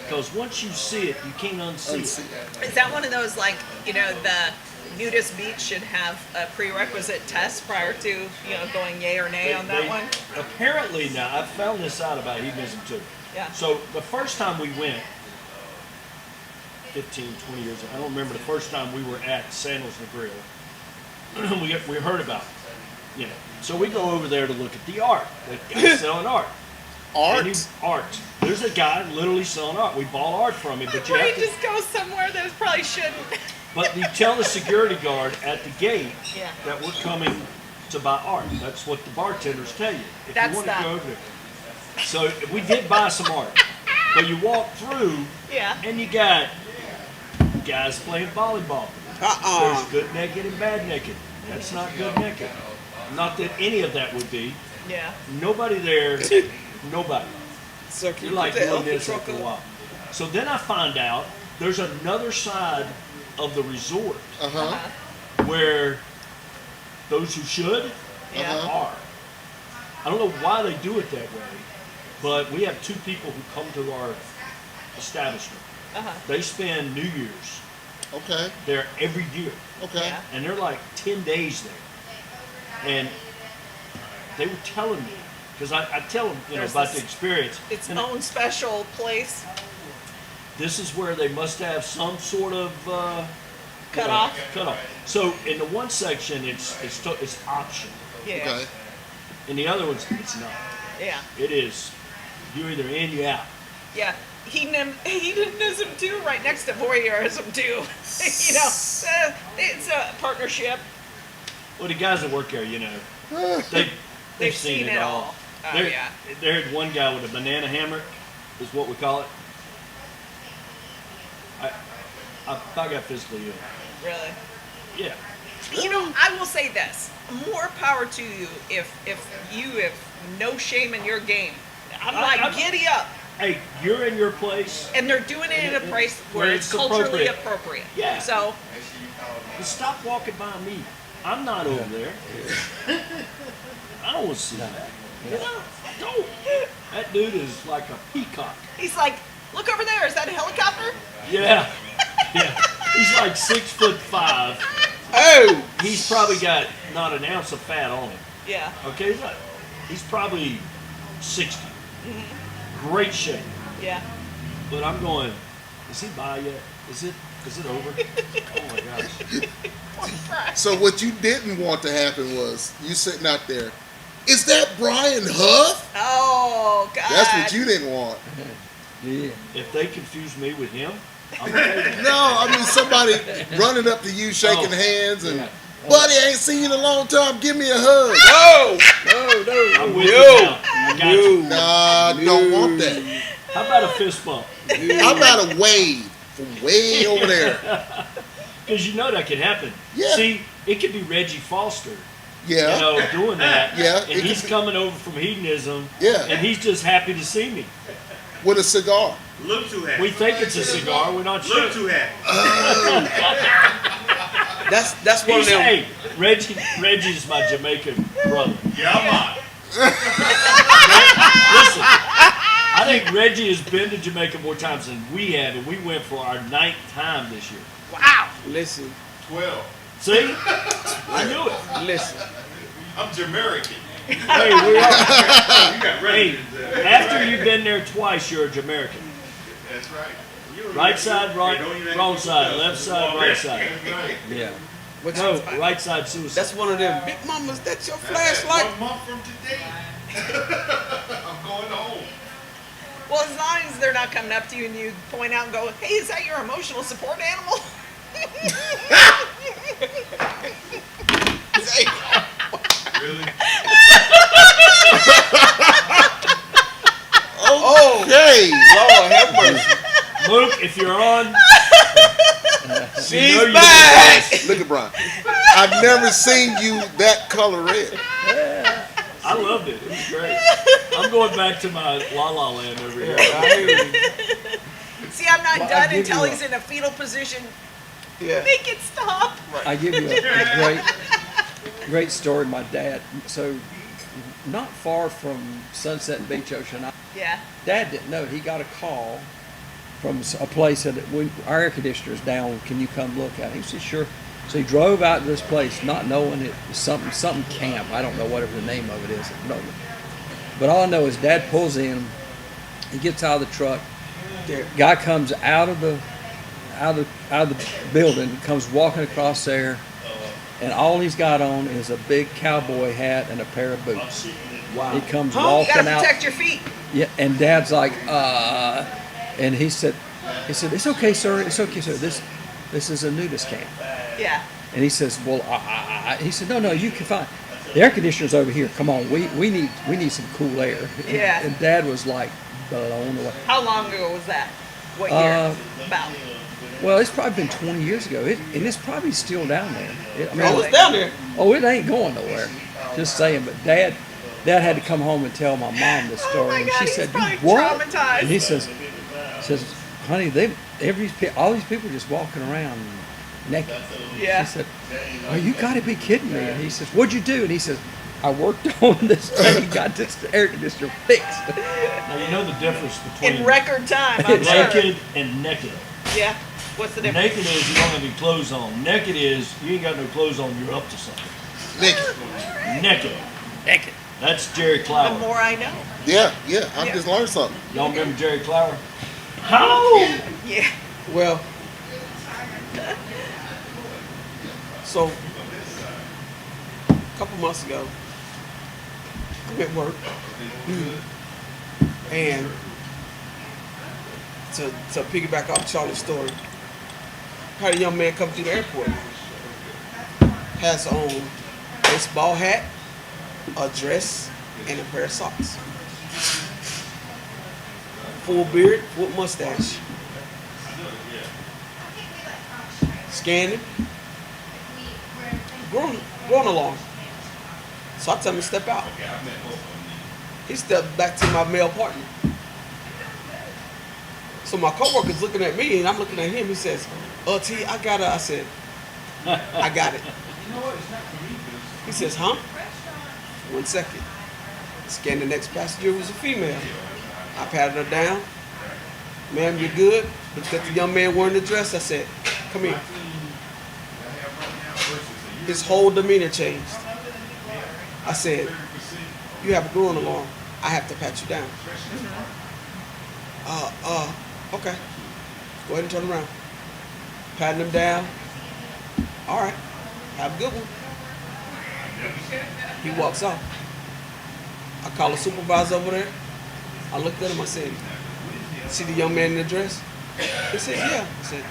Because once you see it, you can't unsee it. Is that one of those, like, the nudist beach should have a prerequisite test prior to, going yay or nay on that one? Apparently now, I found this out about hedonism too. Yeah. So the first time we went, 15, 20 years ago, I don't remember the first time we were at Sandals and the Grill. we heard about it. So we go over there to look at the art. That guy's selling art. Art? Art. There's a guy literally selling art. We bought art from him, My but you brain have to. just goes somewhere that it probably shouldn't. But you tell the security guard at the gate Yeah. that we're coming to buy art. That's what the bartenders tell you. If That's you want to the- go over there. So we did buy some art. But you walk through Yeah. and you got guys playing volleyball. There's good naked and bad naked. That's not good naked. Not that any of that would be. Yeah. Nobody there. Nobody. So can You're you like put the doing elf this truck after a up? while. So then I find out there's another side of the resort Uh-huh. where those who should Yeah. are. I don't know why they do it that way, but we have 2 people who come to our establishment. Uh-huh. They spend New Year's Okay. there every year, Okay. Yeah. and they're like 10 days there. And they were telling me, because I tell them There's about this- the experience. Its and own special place. this is where they must have some sort of Cut off. Cut off. So in the one section, it's optional. Yeah. Okay. In the other ones, it's not. Yeah. It is. You either in, you out. Yeah. Hedonism too, right next to voyeurism too. It's a partnership. Well, the guys that work there, they've seen it all. Oh, There- yeah. There's one guy with a banana hammock, is what we call it. I got physically ill. Really. Yeah. I will say this: more power to you if you have no shame in your game. I'm like, I'm- giddy up, Hey, you're in your place. and they're doing it at a place where it's culturally appropriate. Yeah. So Just stop walking by me. I'm not over there. I don't want to see that. I don't. That dude is like a peacock. he's like, look over there. Is that a helicopter? Yeah. Yeah. He's like 6'5". Oh! He's probably got not an ounce of fat on him. Yeah. Okay, he's probably 60. Great shape. Yeah. But I'm going, is he by yet? Is it over? Oh my gosh. So what you didn't want to happen was you sitting out there. Is that Brian Huff? Oh God. That's what you didn't want. Yeah. If they confuse me with him, I'm okay. No, I mean somebody running up to you, shaking Oh. hands, and Yeah. buddy, I ain't seen you in a long time. Give me a hug. No! I'm with you now. I got you. Nah, don't want that. How about a fist bump? How about a wave from way over there? Because that could happen. Yeah. See, it could be Reggie Foster Yeah. Doing that. Yeah, And it he's could- coming over from hedonism. Yeah. And he's just happy to see me. With a cigar. Look too happy. We think it's a cigar. We're not sure. Look too happy. That's one of them. Hey, Reggie's my Jamaican brother. Yeah, I'm on. Listen, I think Reggie has been to Jamaica more times than we have, and we went for our 9th time this year. Listen, 12. See? I knew it. listen. I'm Jamaican. Hey, we are. You got Hey, residents. after you've been there twice, you're a Jamaican. That's right. Right side, right, Don't even wrong act side, yourself. left side, right side. That's right. Yeah. What's No, right side suicide. That's one of them. Big mamas, that's your That's flashlight. 1 month from today. I'm going home. Well, as long as they're not coming up to you and you point out and go, hey, is that your emotional support animal? Really? Okay. Lord have mercy. Luke, if you're on, She's you back. Look at Brian. I've never seen you that color red. I loved it. It was great. I'm going back to my La La Land over here. See, I'm not Well, I done give until you he's in a fetal position. Yeah. Make it stop. I give you a great story. My dad, so not far from Sunset Beach, Ocean Island. Yeah. Dad didn't know. He got a call from a place that our air conditioner's down. Can you come look at it? He said, sure. So he drove out to this place, not knowing it was something camp. I don't know whatever the name of it is. No. But all I know is Dad pulls in. He gets out of the truck. Guy comes out of the building, comes walking across there, and all he's got on is a big cowboy hat and a pair of boots. Wow. He comes You walking gotta out. protect your feet. Yeah, and Dad's like, and he said, it's okay, sir. It's okay, sir. This is a nudist camp. Yeah. And he says, well, he said, no, you can find the air conditioner's over here. Come on, we need some cool air. Yeah. And Dad was like blown away. How long ago was that? What year? About. Well, it's probably been 20 years ago, and it's probably still down there. Oh, it's down there. Oh, it ain't going nowhere. Just saying. But Dad had to come home and tell my mom this story, Oh my and God, she he's said, probably "What?" traumatized. And he says, "Honey, all these people just walking around naked." Yeah. She said, "Oh, you got to be kidding me!" And he says, "What'd you do?" And he says, "I worked on this thing, got this air conditioner fixed." Now you know the difference between In record time, I'm sure. naked and naked. Yeah. What's the difference? Naked is you don't have any clothes on. Naked is you ain't got no clothes on. You're up to something. Naked. Naked. That's Jerry The Clower. more I know. Yeah. I Yeah. just learned something. Y'all remember Jerry Clower? How? Yeah. Well, so a couple months ago, I'm at work, and to piggyback off Charlie's story, had a young man come through the airport, has on baseball hat, a dress, and a pair of socks. Full beard, full mustache. Scanning. Going along. So I tell him to step out. He stepped back to my male partner. So my coworker's looking at me and I'm looking at him. He says, T, I got it. I said, I got it. He says, huh? 1 second. Scan the next passenger, was a female. I patted her down. Ma'am, you're good. Looked at the young man wearing the dress. I said, come here. His whole demeanor changed. I said, you have a growing alarm. I have to pat you down. Okay. Go ahead and turn around. Patting him down. All right. Have a good one. He walks off. I call the supervisor over there. I looked at him. I said, see the young man in the dress? He said, yeah. I said,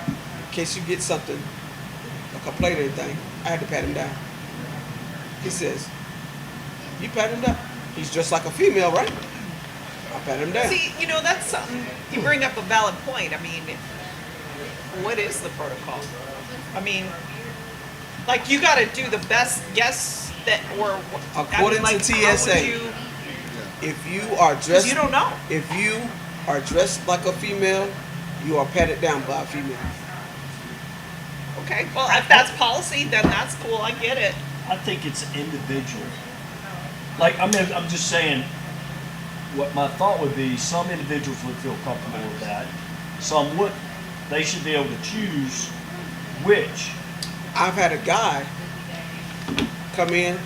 in case you get something, a complaint or anything, I had to pat him down. He says, you pat him down? He's dressed like a female, right? I pat him down. See, that's something, you bring up a valid point. I mean, what is the protocol? I mean, like, you got to do the best guess that, or According to how TSA. would you, If you are 'cause dressed, you don't know. if you are dressed like a female, you are patted down by a female. Okay, well, if that's policy, then that's cool. I get it. I think it's individual. Like, I mean, I'm just saying, what my thought would be, some individuals would feel comfortable with that. Some wouldn't. They should be able to choose which. I've had a guy come in,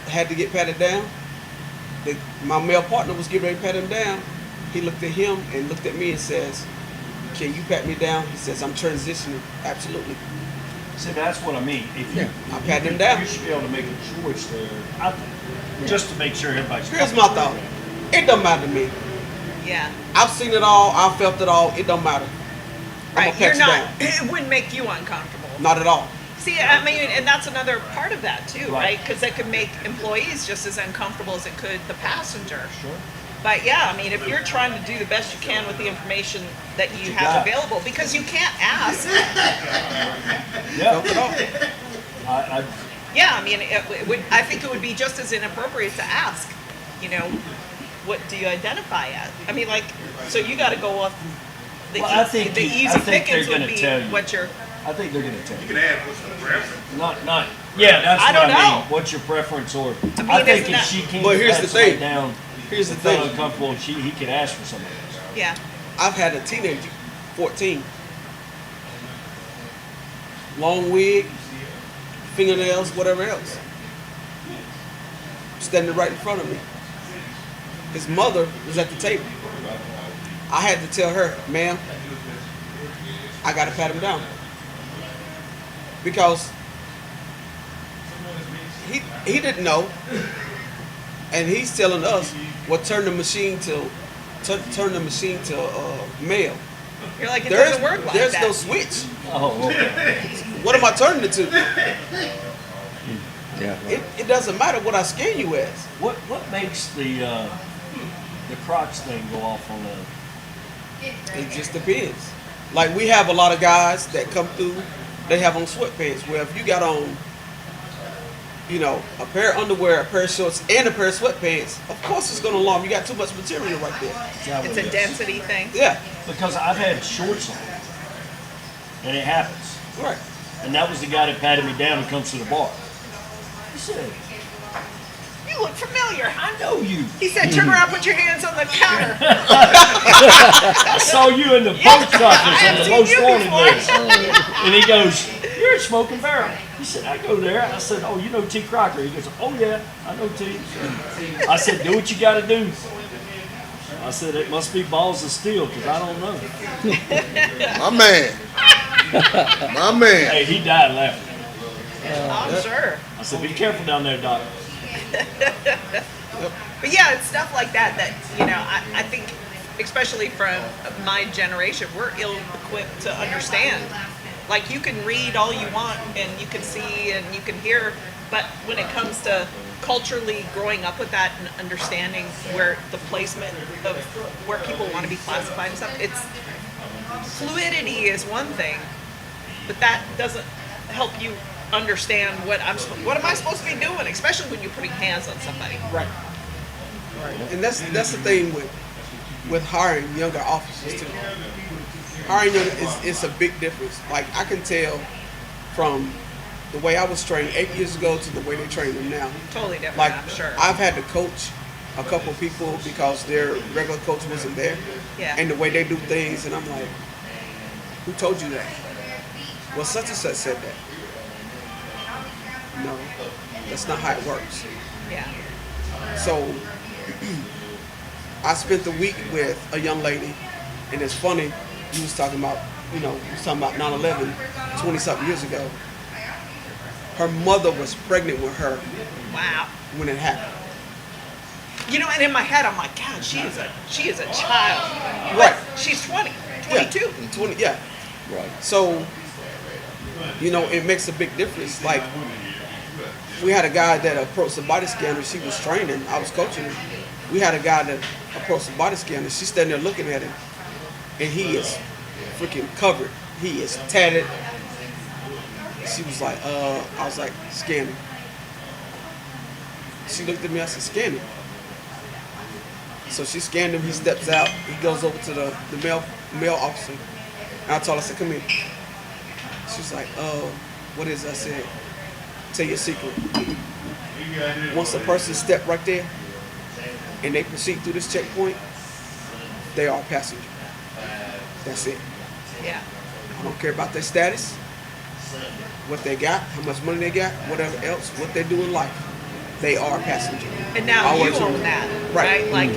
had to get patted down. My male partner was getting ready to pat him down. He looked at him and looked at me and says, "Can you pat me down?" He says, "I'm transitioning." Absolutely. See, that's what I mean. If you, I pat him down. You should be able to make a choice there, I think, just to make sure everybody's. Here's my thought. It don't matter to me. Yeah. I've seen it all. I've felt it all. It don't matter. I'm Right. gonna You're pat you not, down. it wouldn't make you uncomfortable. Not at all. See, I mean, and that's another part of that too, Right. right? Because that could make employees just as uncomfortable as it could the passenger. Sure. But yeah, I mean, if you're trying to do the best you can with the information that you have got. available, because you can't ask. Yeah. Felt it all. I Yeah, I mean, it would. I think it would be just as inappropriate to ask. You know, what do you identify as? I mean, like, so you got to go off. The, Well, I think the you- easy I think pickings they're would gonna be tell you. what you're. think they're going to tell You you. can add what's the preference. Not. Yeah, that's I what don't I mean. know. What's your preference, or I mean, I think isn't if that- she can't But here's pat the somebody thing. down, Here's the and felt thing. uncomfortable, he could ask for somebody else. Yeah. I've had a teenager, 14, long wig, fingernails, whatever else, standing right in front of me. His mother was at the table. I had to tell her, "Ma'am, I gotta pat him down," because he didn't know, and he's telling us, "Well, turn the machine to male." You're like, it doesn't work like There's that. no switch. Oh, okay. What am I turning it to? Yeah. It doesn't matter what I scan you as. What makes the crotch thing go off on the? It just depends. Like, we have a lot of guys that come through, they have on sweatpants. Well, if you got on, a pair of underwear, a pair of shorts, and a pair of sweatpants, of course it's going to alarm. You got too much material right there. Is that It's what a it is? density thing. Yeah, Because I've had shorts on, and it happens. right. And that was the guy that patted me down who comes to the bar. He said, You look familiar. "I know you. He said, turn around, put your hands on the counter. I saw you in the post office on I've the seen most you wanted before." list." And he goes, "You're at Smoking Barrel." He said, "I go there." I said, "Oh, you know T. Crocker?" He goes, "Oh yeah, I know T." I said, "Do what you got to do." I said, "It must be balls of steel, because I don't know." My man. My man. Hey, he died laughing. I'm sure. I said, "Be careful down there, Doc." But yeah, it's stuff like that I think, especially from my generation, we're ill-equipped to understand. Like, you can read all you want and you can see and you can hear, but when it comes to culturally growing up with that and understanding where the placement of where people want to be classified and stuff, it's fluidity is one thing, but that doesn't help you understand what am I supposed to be doing, especially when you're putting hands on somebody. Right. And that's the thing with hiring younger officers too. Hiring younger is a big difference. Like, I can tell from the way I was trained 8 years ago to the way they train them now. Totally different, Like, I'm sure. I've had to coach a couple people because their regular coach wasn't there. Yeah. And the way they do things, and I'm like, who told you that? Well, such and such said that. No, that's not how it works. Yeah. So I spent the week with a young lady, and it's funny, you was talking about 9/11, 20-something years ago. Her mother was pregnant with her Wow. when it happened. And in my head, I'm like, God, she is a child. Right. She's 20, 22. Yeah, 20, yeah. Right. So, it makes a big difference. Like, we had a guy that approached the body scanner. She was training. I was coaching her. We had a guy that approached the body scanner. She's standing there looking at him, and he is freaking covered. He is tatted. She was like, I was like, scan him. She looked at me, I said, scan him. So she scanned him, he steps out, he goes over to the male officer. And I told her, I said, come here. She was like, what is it? I said, tell your secret. Once a person step right there and they proceed through this checkpoint, they are a passenger. That's it. Yeah. I don't care about their status, what they got, how much money they got, whatever else, what they do in life. They are a passenger. And now you Always own remember. that, Right. right? Like,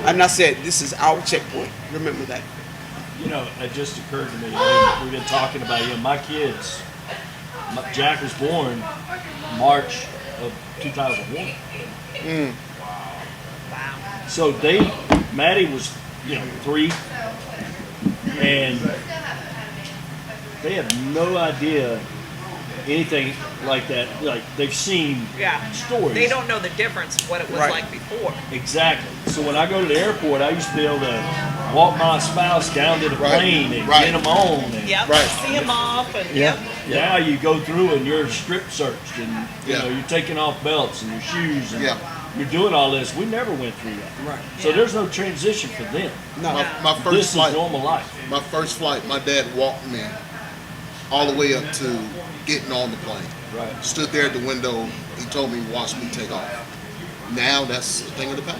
And I said, this is our checkpoint. Remember that. You know, it just occurred to me. We've been talking about, my kids. Jack was born March of 2001. wow. So Maddie was, 3, and they have no idea anything like that. Like, they've seen Yeah. stories. They don't know the difference of what it was Right. like before. Exactly. So when I go to the airport, I used to be able to walk my spouse down to the Right. plane and Right. get them on. And Yep. Right. See them off and Yeah. yep. Now you go through and you're strip searched and Yeah. you're taking off belts and your shoes and Yeah. you're doing all this. We never went through that. Right. So Yeah. there's no transition for them. No. My This first is flight, normal life. my first flight, my dad walked me all the way up to getting on the plane. Right. Stood there at the window. He told me, watch me take off. Now that's a thing of the past.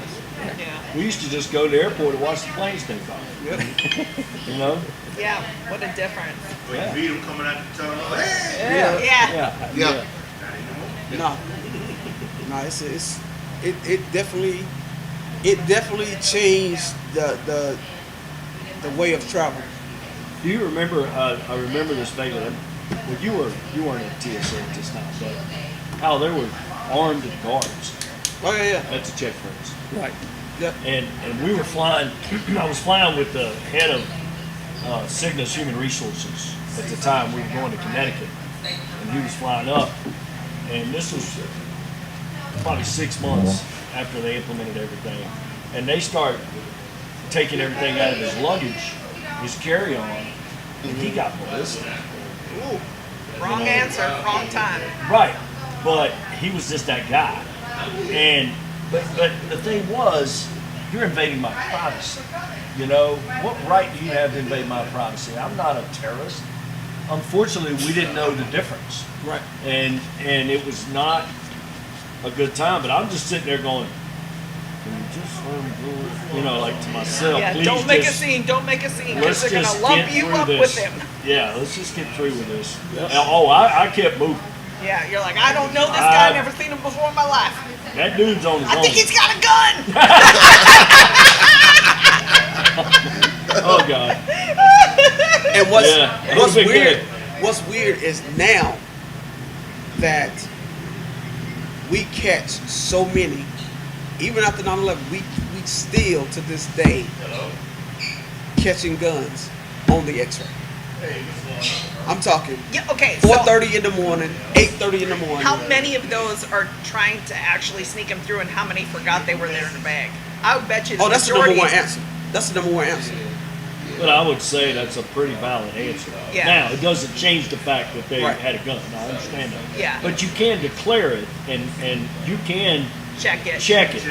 Yeah. We used to just go to the airport and watch the planes take off. Yep. You know? Yeah. What a difference. When Yeah. you meet them coming out the tunnel, hey! Yeah. Yeah. Yeah. No. No, it definitely changed the way of travel. Do you remember? I remember this vaguely. Well, you weren't at TSA at this time, but how there were armed guards Oh yeah, at the checkpoints. yeah. Right. Yep. And we were flying. I was flying with the head of Cygnus Human Resources at the time. We were going to Connecticut, and he was flying up. And this was probably 6 months after they implemented everything, and they start taking everything out of his luggage, his carry-on, and he got ballistic. Ooh. Wrong answer, wrong time. Right, but he was just that guy. And but the thing was, you're invading my privacy. What right do you have to invade my privacy? I'm not a terrorist. Unfortunately, we didn't know the difference, Right. and it was not a good time. But I'm just sitting there going, "Can you just let him do it?" Like to myself. Yeah, Please don't make a just- scene, don't make a scene, Let's because they're just gonna lump get you through up this. with him. Yeah, let's just get through with this. Oh, I kept moving. Yeah, you're like, I don't know this guy, never seen him before in my life. That dude's on his I own. think he's got a gun. Oh God. And what's Yeah, that what's would've been weird? good. What's weird is now that we catch so many, even after 9/11, we still to this day catching guns on the X-ray. I'm talking Yeah, okay, so 4:30 in the morning, 8:30 in the morning. how many of those are trying to actually sneak them through, and how many forgot they were there in the bag? I would bet you the Oh, that's the majority. number one answer. That's the number one answer. But I would say that's a pretty valid answer. Yeah. Now, it doesn't change the fact that they Right. had a gun. I understand that. Yeah. But you can declare it, and you can Check it. check it,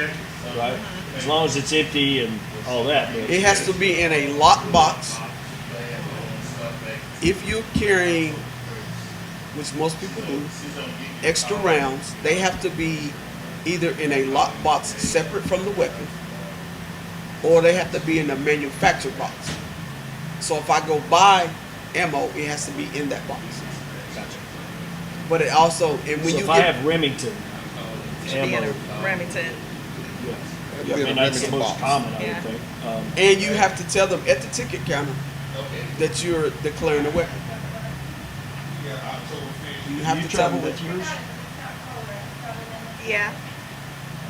right? As long as it's empty and all that. But It has to be in a locked box. If you're carrying, which most people do, extra rounds, they have to be either in a locked box separate from the weapon, or they have to be in a manufactured box. So if I go buy ammo, it has to be in that box. Gotcha. But it also, and when So you if I get, have Remington Should be in ammo, a Remington. I mean, that's the most common, I Yeah. would think. and you have to tell them at the ticket counter that you're declaring a weapon. You have you to tell travel them with that. yours? Yeah.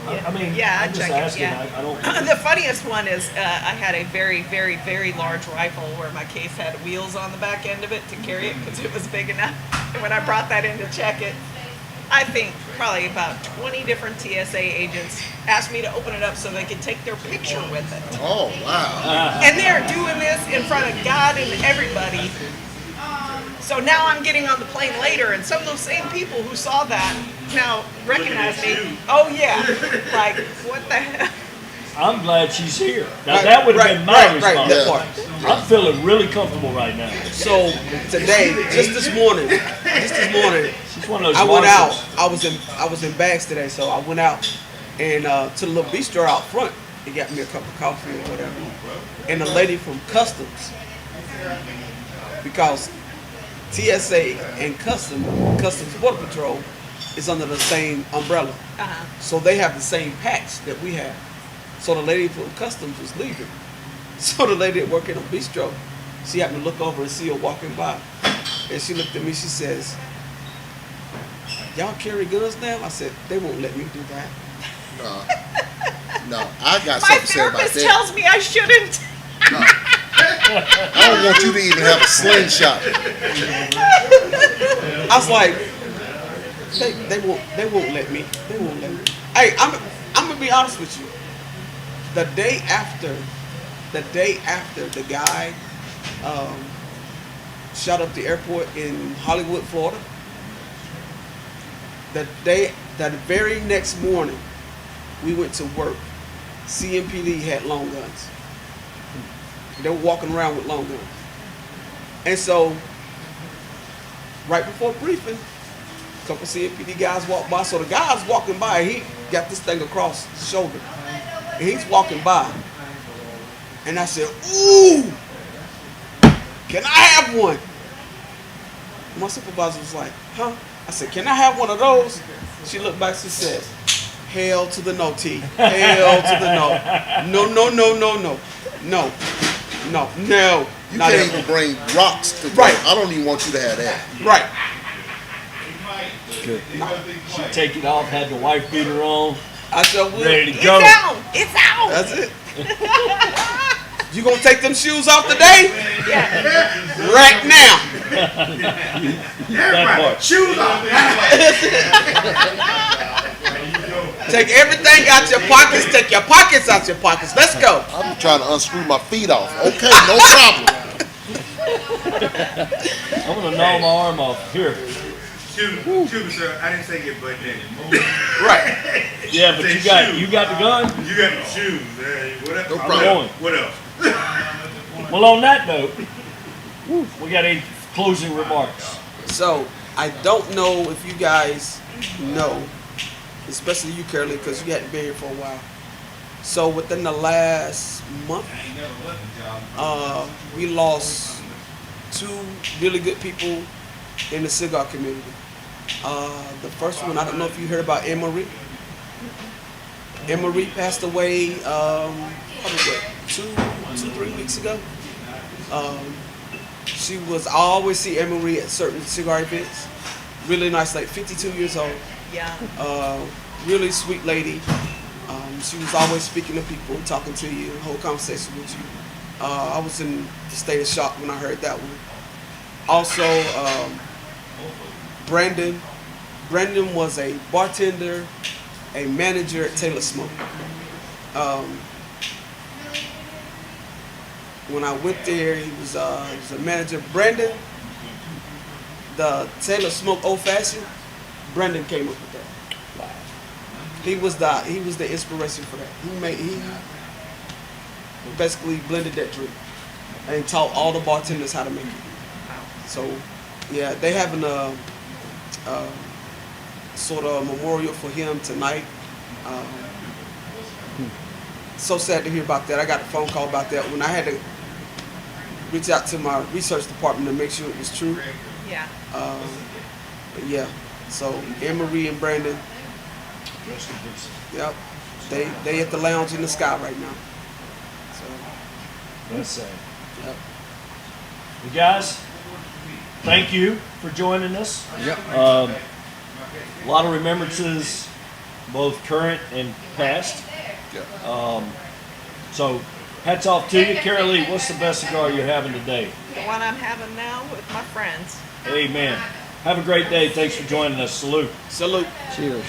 I mean, Yeah, I'm I'd just check it, asking. yeah. I don't. The funniest one is I had a very, very, very large rifle where my case had wheels on the back end of it to carry it because it was big enough. And when I brought that in to check it, I think probably about 20 different TSA agents asked me to open it up so they could take their picture with it. Oh wow. And they're doing this in front of God and everybody. So now I'm getting on the plane later, and some of those same people who saw that now recognize me. Oh yeah, like what the hell? I'm glad she's here. Now that would have been my response. that part. I'm feeling really comfortable right now. So today, just this morning, She's one of those I went out. marshals. I was in Bags today, so I went out and to the little bistro out front. He got me a cup of coffee or whatever. And the lady from Customs, because TSA and Customs Border Patrol is under the same umbrella. So they have the same patch that we have. So the lady from Customs was leaving. So the lady that worked in a bistro, she happened to look over and see her walking by. And she looked at me, she says, "Y'all carry guns now?" I said, "They won't let me do that." No, I got My something to say about therapist that. tells me I shouldn't. No. I don't want you to even have a slingshot. I was like, they won't let me. They won't let me. Hey, I'm gonna be honest with you. The day after the guy shot up the airport in Hollywood, Florida, that very next morning, we went to work. CMPD had long guns. They were walking around with long guns. And so, right before briefing, a couple CMPD guys walked by. So the guy's walking by, he got this thing across his shoulder. And he's walking by. And I said, "Ooh, can I have one?" My supervisor was like, "Huh?" I said, "Can I have one of those?" She looked back, she said, "Hell to the no, T. Hell to the no. No, no, no, no, no. No. No. No. You Not can't ever." even bring rocks to Right. I don't even want you to have that. Right. Good. She'd take it off, had the wife beater on, I said, "Well, ready to It's go. out. It's out. that's it." You gonna take them shoes off today? Yeah. Right now. That part. Shoes off. Take everything out your pockets. Take your pockets out your pockets. Let's go. I'm trying to unscrew my feet off. Okay, no problem. I'm gonna gnaw my arm off. Here. Excuse me, sir. I didn't say your butt naked. Right. Yeah, but you got the gun? You got the shoes. What else? No I'm going. What else? Well, on that note, we got any closing remarks? So I don't know if you guys know, especially you, Curly, because you hadn't been here for a while. So within the last month, we lost 2 really good people in the cigar community. The first one, I don't know if you heard about Emery. Emery passed away probably 3 weeks ago. I always see Emery at certain cigar events. Really nice, like 52 years old. Yeah. Really sweet lady. She was always speaking to people, talking to you, whole conversation with you. I was in a state of shock when I heard that one. Also, Brandon. Brandon was a bartender, a manager at Taylor Smoke. When I went there, he was a manager. Brandon, the Taylor Smoke Old Fashioned, Brandon came up with that. He was the inspiration for that. He basically blended that drink and taught all the bartenders how to make it. So yeah, they having a sort of memorial for him tonight. So sad to hear about that. I got a phone call about that when I had to reach out to my research department to make sure it was true. Yeah. But yeah, so Emery and Brandon, yep, they at the lounge in the sky right now. So That's sad. yep. You guys, thank you for joining us. Yep. A lot of remembrances, both current and past. Yeah. So, hats off to you. Carolee, what's the best cigar you're having today? The one I'm having now with my friends. Amen. Have a great day. Thanks for joining us. Salute. Salute. Cheers.